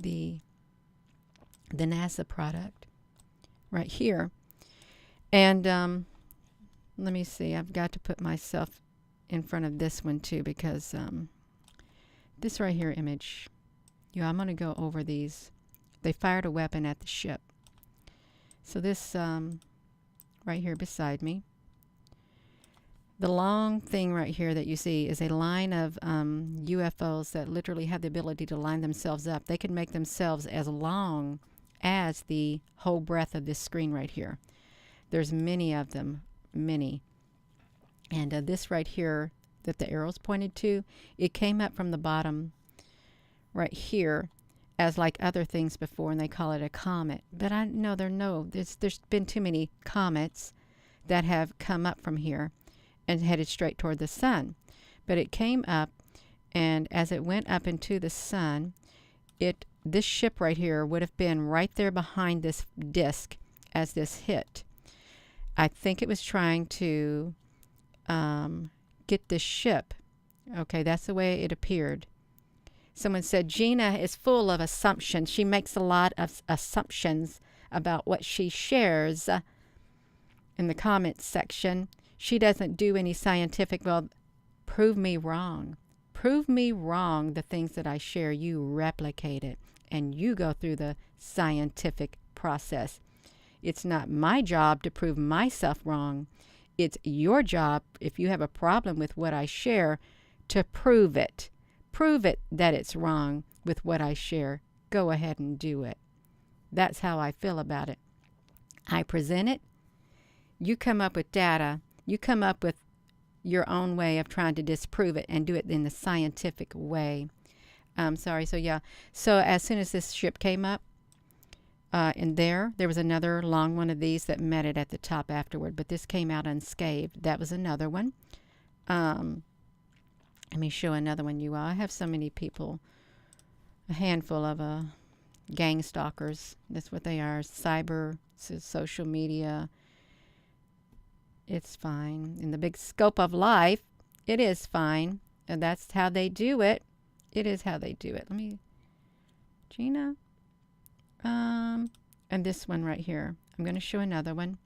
the NASA product right here. And let me see. I've got to put myself in front of this one too, because this right here image. Yeah, I'm going to go over these. They fired a weapon at the ship. So this right here beside me. The long thing right here that you see is a line of UFOs that literally have the ability to line themselves up. They can make themselves as long as the whole breadth of this screen right here. There's many of them, many. And this right here that the arrow's pointed to, it came up from the bottom right here as like other things before, and they call it a comet. But I know there's been too many comets that have come up from here and headed straight toward the sun. But it came up, and as it went up into the sun, this ship right here would have been right there behind this disk as this hit. I think it was trying to get this ship. Okay, that's the way it appeared. Someone said, Gina is full of assumptions. She makes a lot of assumptions about what she shares in the comments section. She doesn't do any scientific. Well, prove me wrong. Prove me wrong. The things that I share, you replicate it, and you go through the scientific process. It's not my job to prove myself wrong. It's your job, if you have a problem with what I share, to prove it. Prove it that it's wrong with what I share. Go ahead and do it. That's how I feel about it. I present it. You come up with data. You come up with your own way of trying to disprove it and do it in the scientific way. So yeah. So as soon as this ship came up, and there was another long one of these that met it at the top afterward, but this came out unscathed. That was another one. Let me show another one, you all. I have so many people, a handful of gang stalkers. That's what they are. Cyber, social media. It's fine. In the big scope of life, it is fine. And that's how they do it. It is how they do it. Let me, Gina. And this one right here. I'm going to show another one.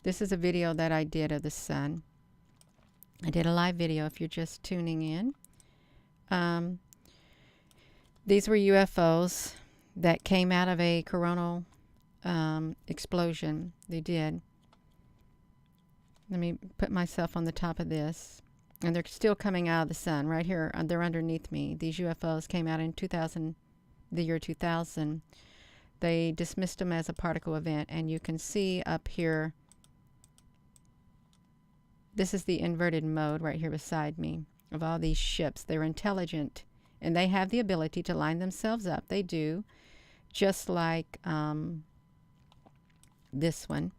This is a video that I did of the sun. I did a live video if you're just tuning in. These were UFOs that came out of a coronal explosion. They did. Let me put myself on the top of this. And they're still coming out of the sun. Right here, they're underneath me. These UFOs came out in the year 2000. They dismissed them as a particle event. And you can see up here, this is the inverted mode right here beside me of all these ships. They're intelligent, and they have the ability to line themselves up. They do, just like this one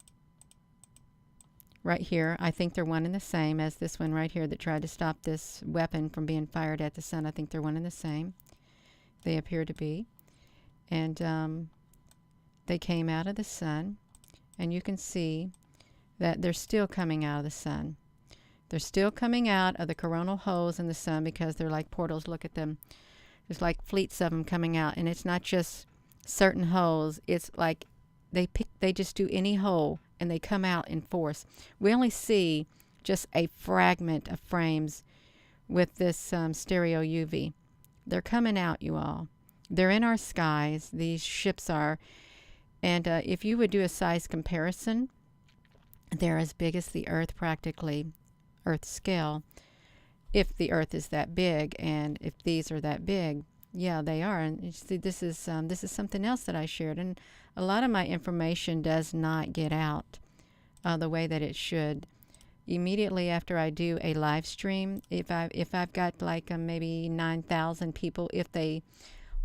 right here. I think they're one and the same as this one right here that tried to stop this weapon from being fired at the sun. I think they're one and the same. They appear to be. And they came out of the sun, and you can see that they're still coming out of the sun. They're still coming out of the coronal holes in the sun because they're like portals. Look at them. There's like fleets of them coming out. And it's not just certain holes. It's like they just do any hole and they come out in force. We only see just a fragment of frames with this stereo UV. They're coming out, you all. They're in our skies. These ships are. And if you would do a size comparison, they're as big as the Earth, practically Earth scale, if the Earth is that big, and if these are that big. Yeah, they are. And you see, this is something else that I shared, and a lot of my information does not get out. the way that it should. Immediately after I do a live stream, if I've got like maybe 9,000 people, if they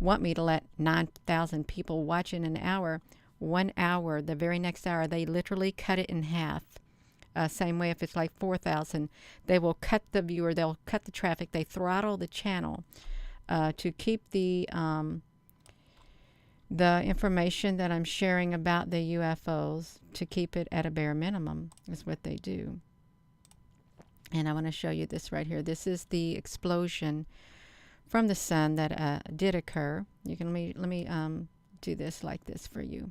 want me to let 9,000 people watch in an hour, 1 hour, the very next hour, they literally cut it in half. Same way if it's like 4,000, they will cut the viewer, they'll cut the traffic, they throttle the channel to keep the information that I'm sharing about the UFOs, to keep it at a bare minimum, is what they do. And I want to show you this right here. This is the explosion from the sun that did occur. You can let me do this like this for you.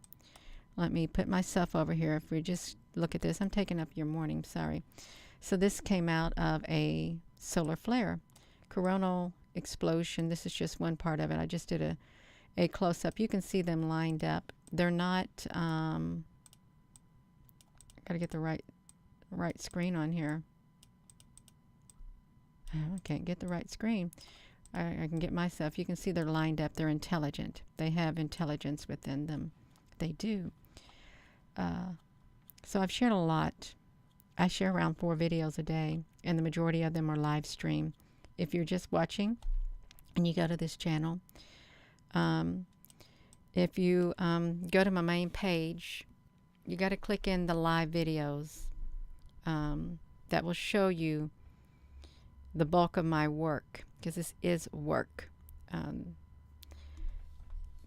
Let me put myself over here. If we just look at this, I'm taking up your morning. Sorry. So this came out of a solar flare, coronal explosion. This is just one part of it. I just did a close up. You can see them lined up. They're not. Got to get the right screen on here. I can't get the right screen. I can get myself. You can see they're lined up. They're intelligent. They have intelligence within them. They do. So I've shared a lot. I share around 4 videos a day, and the majority of them are live stream. If you're just watching and you go to this channel, if you go to my main page, you got to click in the live videos. That will show you the bulk of my work, because this is work.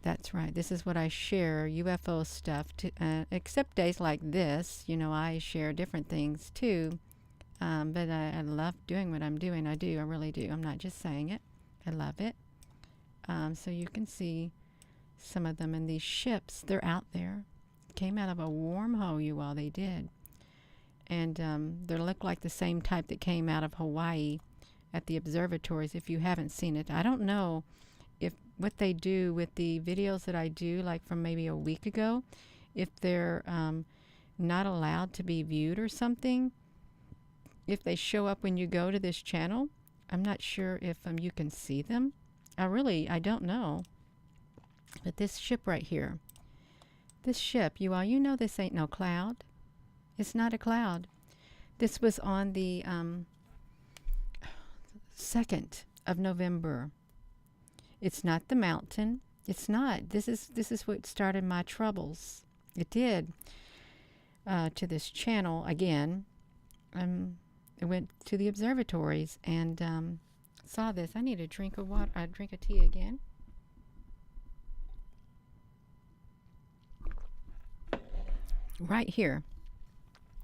That's right. This is what I share, UFO stuff. Except days like this, you know, I share different things too. But I love doing what I'm doing. I do. I really do. I'm not just saying it. I love it. So you can see some of them in these ships. They're out there. Came out of a wormhole, you all. They did. And they look like the same type that came out of Hawaii at the observatories. If you haven't seen it, I don't know if what they do with the videos that I do, like from maybe a week ago, if they're not allowed to be viewed or something. If they show up when you go to this channel, I'm not sure if you can see them. I don't know. But this ship right here, this ship, you all, you know this ain't no cloud. It's not a cloud. This was on the 2nd of November. It's not the mountain. It's not. This is what started my troubles. It did. To this channel again. I went to the observatories and saw this. I need a drink of water. I drink of tea again. Right here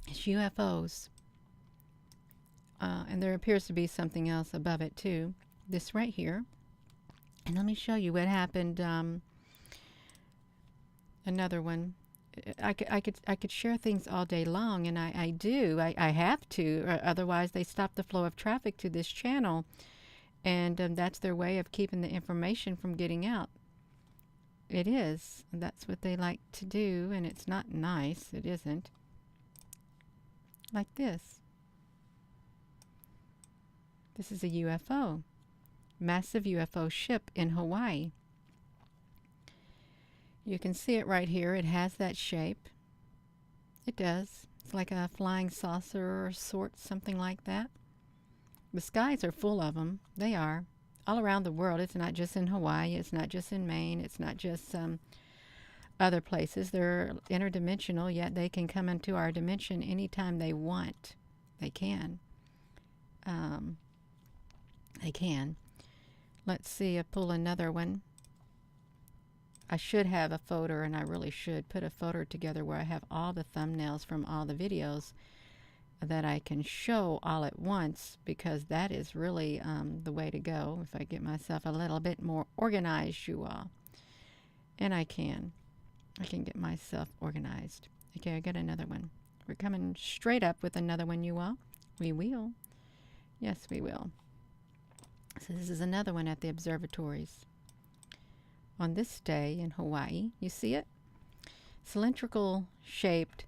is UFOs. And there appears to be something else above it too. This right here. And let me show you what happened. Another one. I could share things all day long, and I do. I have to. Otherwise, they stop the flow of traffic to this channel, and that's their way of keeping the information from getting out. It is. And that's what they like to do, and it's not nice. It isn't. Like this. This is a UFO. Massive UFO ship in Hawaii. You can see it right here. It has that shape. It does. It's like a flying saucer or sort, something like that. The skies are full of them. They are. All around the world. It's not just in Hawaii. It's not just in Maine. It's not just other places. They're interdimensional, yet they can come into our dimension anytime they want. They can. They can. Let's see. I pull another one. I should have a folder, and I really should put a folder together where I have all the thumbnails from all the videos that I can show all at once, because that is really the way to go if I get myself a little bit more organized, you all. And I can get myself organized. Okay, I got another one. We're coming straight up with another one, you all. We will. Yes, we will. So this is another one at the observatories. On this day in Hawaii, you see it? Cylindrical shaped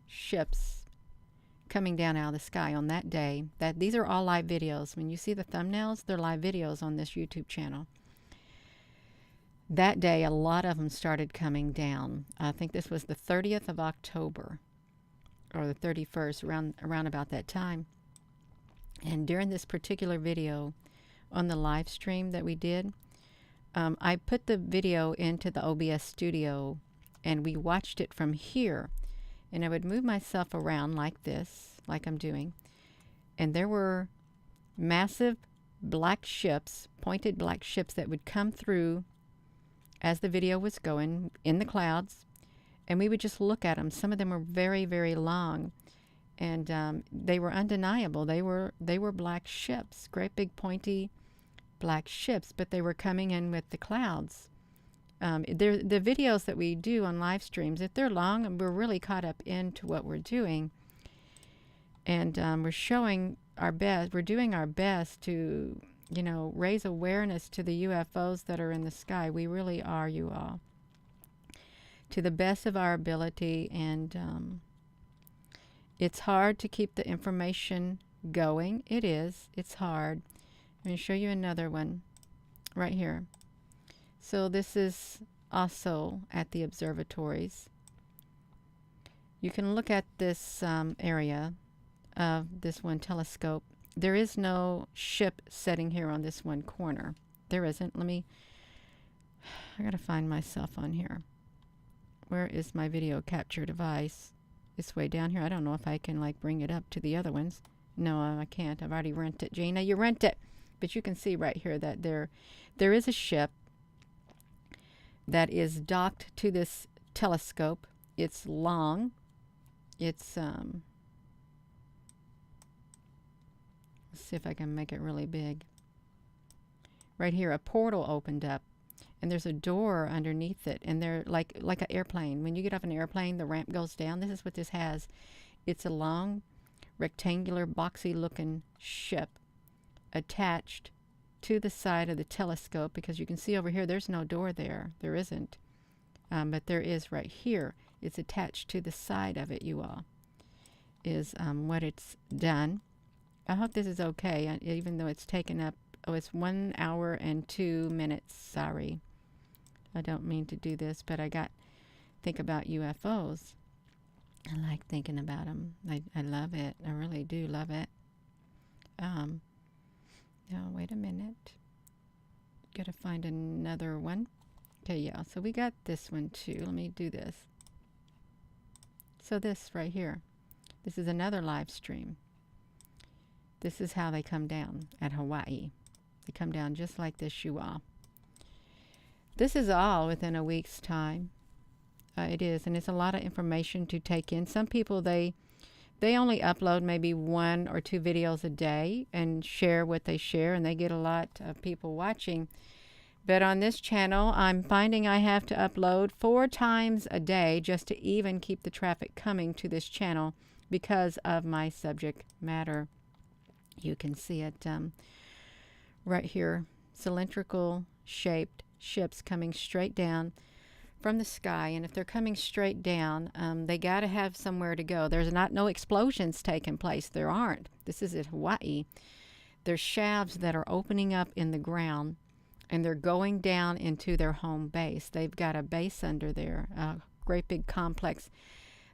ships coming down out of the sky on that day. These are all live videos. When you see the thumbnails, they're live videos on this YouTube channel. That day, a lot of them started coming down. I think this was the 30th of October. or the 31st, around about that time. And during this particular video on the live stream that we did, I put the video into the OBS studio and we watched it from here. And I would move myself around like this, like I'm doing. And there were massive black ships, pointed black ships that would come through as the video was going in the clouds. And we would just look at them. Some of them were very, very long. And they were undeniable. They were black ships, great big pointy black ships, but they were coming in with the clouds. The videos that we do on live streams, if they're long, we're really caught up into what we're doing. And we're showing our best. We're doing our best to, raise awareness to the UFOs that are in the sky. We really are, you all. To the best of our ability. And it's hard to keep the information going. It is. It's hard. I'm going to show you another one right here. So this is also at the observatories. You can look at this area of this one telescope. There is no ship setting here on this one corner. There isn't. I got to find myself on here. Where is my video capture device? It's way down here. I don't know if I can bring it up to the other ones. No, I can't. I've already rent it. Gina, you rent it. But you can see right here that there is a ship that is docked to this telescope. It's long. It's let's see if I can make it really big. Right here, a portal opened up, and there's a door underneath it, and they're like an airplane. When you get off an airplane, the ramp goes down. This is what this has. It's a long, rectangular, boxy-looking ship attached to the side of the telescope, because you can see over here there's no door there. There isn't. But there is right here. It's attached to the side of it, you all, is what it's done. I hope this is okay, even though it's taken up, it's 1 hour and 2 minutes. Sorry. I don't mean to do this, but think about UFOs. I like thinking about them. I love it. I really do love it. Now, wait a minute. Gotta find another one. Okay, yeah, so we got this one too. Let me do this. So this right here, this is another live stream. This is how they come down at Hawaii. They come down just like this, you all. This is all within a week's time. It is, and it's a lot of information to take in. Some people, they only upload maybe 1 or 2 videos a day and share what they share, and they get a lot of people watching. But on this channel, I'm finding I have to upload 4 times a day just to even keep the traffic coming to this channel because of my subject matter. You can see it right here. Cylindrical shaped ships coming straight down from the sky, and if they're coming straight down, they got to have somewhere to go. There's no explosions taking place. There aren't. This is at Hawaii. There's shafts that are opening up in the ground, and they're going down into their home base. They've got a base under there, a great big complex.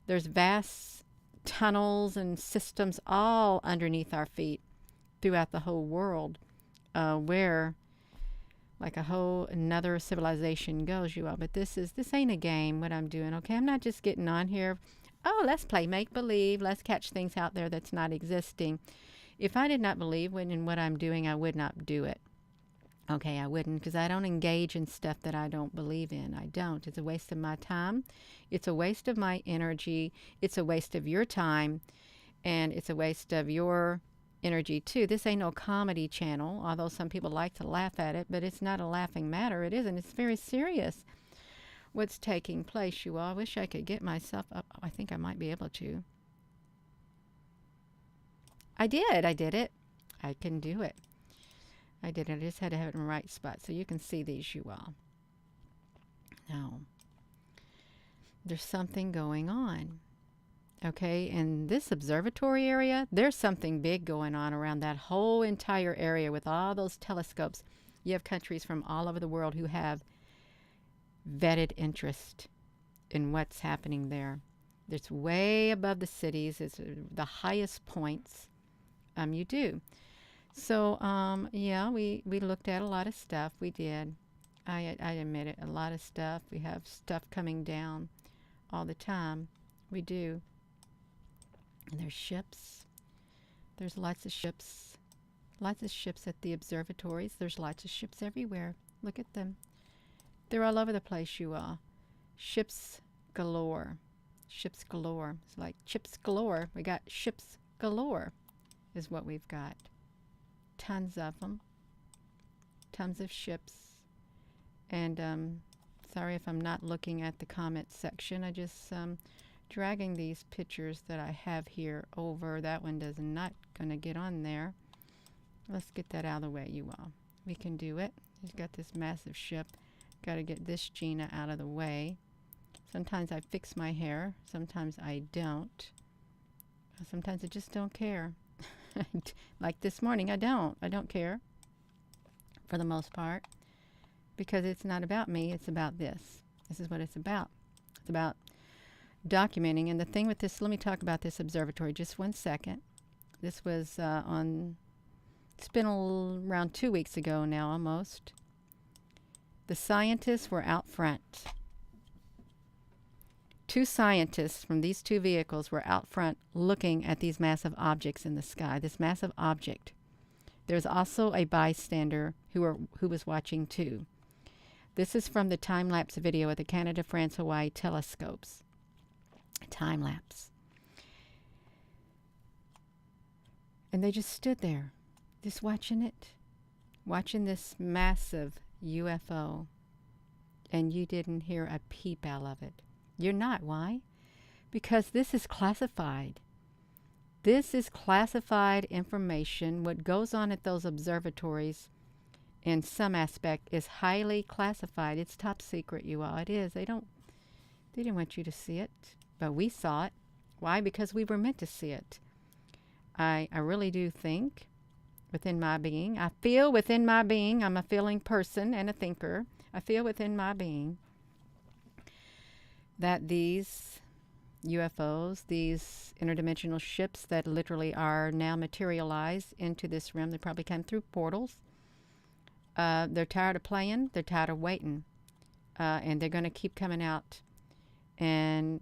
There's vast tunnels and systems all underneath our feet throughout the whole world, where like a whole another civilization goes, you all. But this ain't a game, what I'm doing, okay? I'm not just getting on here, oh, let's play make-believe, let's catch things out there that's not existing. If I did not believe in what I'm doing, I would not do it. Okay, I wouldn't, because I don't engage in stuff that I don't believe in. I don't. It's a waste of my time. It's a waste of my energy. It's a waste of your time. And it's a waste of your energy, too. This ain't no comedy channel, although some people like to laugh at it, but it's not a laughing matter. It isn't. It's very serious what's taking place, you all. I wish I could get myself up. I think I might be able to. I did it. I can do it. I did it. I just had to have it in the right spot so you can see these, you all. Now, there's something going on. Okay, in this observatory area, there's something big going on around that whole entire area with all those telescopes. You have countries from all over the world who have vetted interest in what's happening there. It's way above the cities. It's the highest points you do. So, yeah, we looked at a lot of stuff. We did. I admit it. A lot of stuff. We have stuff coming down all the time. We do. And there's ships. There's lots of ships. Lots of ships at the observatories. There's lots of ships everywhere. Look at them. They're all over the place, you all. Ships galore. Ships galore. It's like chips galore. We got ships galore is what we've got. Tons of them. Tons of ships. And sorry if I'm not looking at the comment section. I just dragging these pictures that I have here over. That one does not going to get on there. Let's get that out of the way, you all. We can do it. He's got this massive ship. Got to get this Gina out of the way. Sometimes I fix my hair. Sometimes I don't. Sometimes I just don't care. Like this morning, I don't. I don't care for the most part because it's not about me. It's about this. This is what it's about. It's about documenting. And the thing with this, let me talk about this observatory just 1 second. This was it's been around 2 weeks ago now almost. The scientists were out front. 2 scientists from these 2 vehicles were out front looking at these massive objects in the sky, this massive object. There's also a bystander who was watching too. This is from the time-lapse video of the Canada, France, Hawaii telescopes. Time-lapse. And they just stood there, just watching it, watching this massive UFO, and you didn't hear a peep out of it. You're not. Why? Because this is classified. This is classified information. What goes on at those observatories in some aspect is highly classified. It's top secret, you all. It is. They didn't want you to see it, but we saw it. Why? Because we were meant to see it. I really do think within my being, I feel within my being, I'm a feeling person and a thinker. I feel within my being that these UFOs, these interdimensional ships that literally are now materialized into this realm, they probably come through portals. They're tired of playing. They're tired of waiting. And they're going to keep coming out. And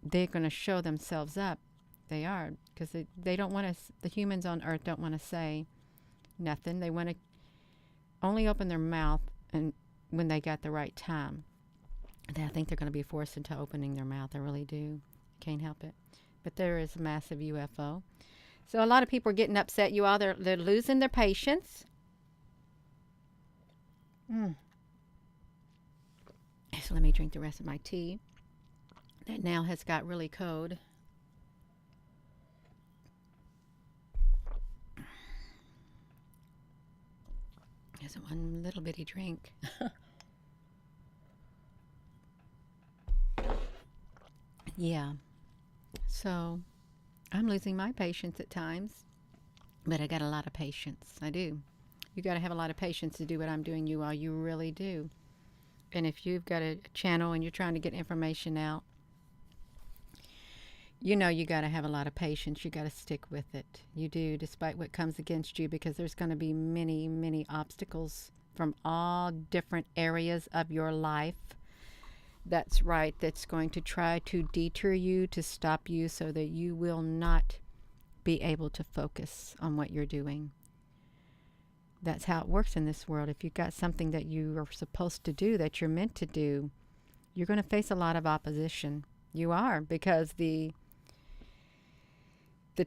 they're going to show themselves up. They are. Because they don't want to, the humans on Earth don't want to say nothing. They want to only open their mouth and when they got the right time. I think they're going to be forced into opening their mouth. I really do. Can't help it. But there is a massive UFO. So a lot of people are getting upset. You all, they're losing their patience. So let me drink the rest of my tea. That now has got really cold. Just one little bitty drink. Yeah. So I'm losing my patience at times, but I got a lot of patience. I do. You got to have a lot of patience to do what I'm doing, you all. You really do. And if you've got a channel and you're trying to get information out, you know you got to have a lot of patience. You got to stick with it. You do, despite what comes against you, because there's going to be many, many obstacles from all different areas of your life. That's right. That's going to try to deter you, to stop you so that you will not be able to focus on what you're doing. That's how it works in this world. If you've got something that you are supposed to do, that you're meant to do, you're going to face a lot of opposition. You are, because the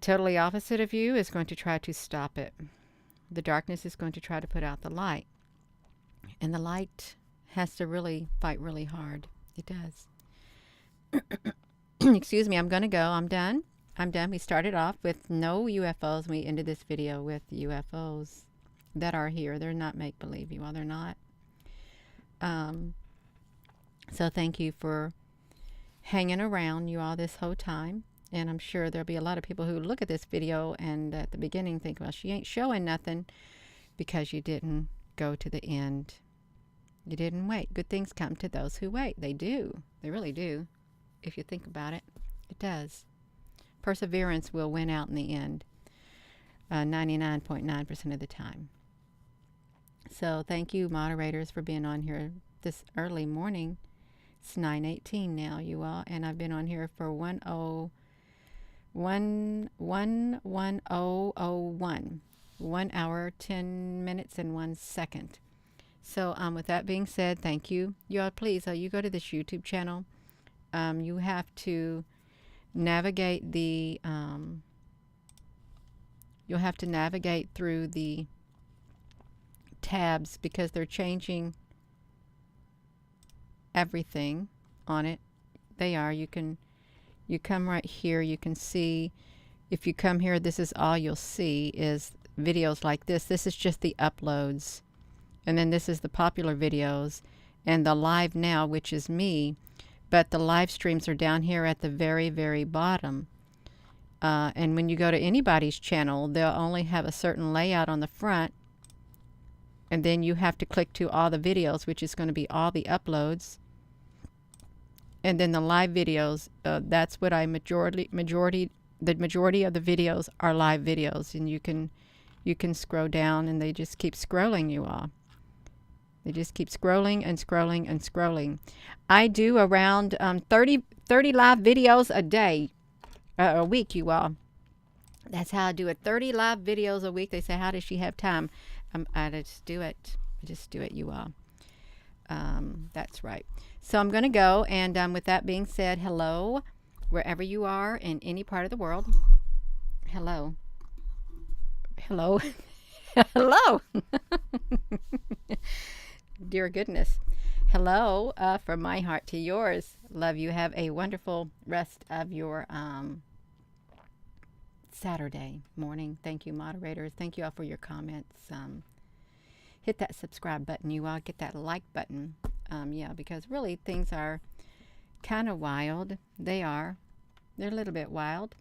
totally opposite of you is going to try to stop it. The darkness is going to try to put out the light. And the light has to really fight really hard. It does. Excuse me, I'm going to go. I'm done. We started off with no UFOs, and we ended this video with UFOs that are here. They're not make-believe, you all. They're not. So thank you for hanging around, you all, this whole time. And I'm sure there'll be a lot of people who look at this video and at the beginning think, well, she ain't showing nothing, because you didn't go to the end. You didn't wait. Good things come to those who wait. They do. They really do. if you think about it. It does. Perseverance will win out in the end, 99.9% of the time. So thank you, moderators, for being on here this early morning. It's 9:18 now, you all, and I've been on here for 1 hour, 10 minutes, and 1 second. So with that being said, thank you. You all, please, you go to this YouTube channel. You have to navigate the, you'll have to navigate through the tabs because they're changing everything on it. They are. You come right here, you can see, if you come here, this is all you'll see is videos like this. This is just the uploads. And then this is the popular videos and the live now, which is me. But the live streams are down here at the very, very bottom. And when you go to anybody's channel, they'll only have a certain layout on the front. And then you have to click to all the videos, which is going to be all the uploads. And then the live videos, that's what the majority of the videos are live videos. And you can scroll down, and they just keep scrolling, you all. They just keep scrolling and scrolling and scrolling. I do around 30 live videos a day, a week, you all. That's how I do it. 30 live videos a week. They say, how does she have time? I just do it. I just do it, you all. That's right. So I'm going to go. And with that being said, hello, wherever you are in any part of the world. Hello. Hello. Hello. Dear goodness. Hello from my heart to yours. Love you. Have a wonderful rest of your Saturday morning. Thank you, moderators. Thank you all for your comments. Hit that subscribe button, you all. Get that like button. Yeah, because really things are kind of wild. They are. They're a little bit wild.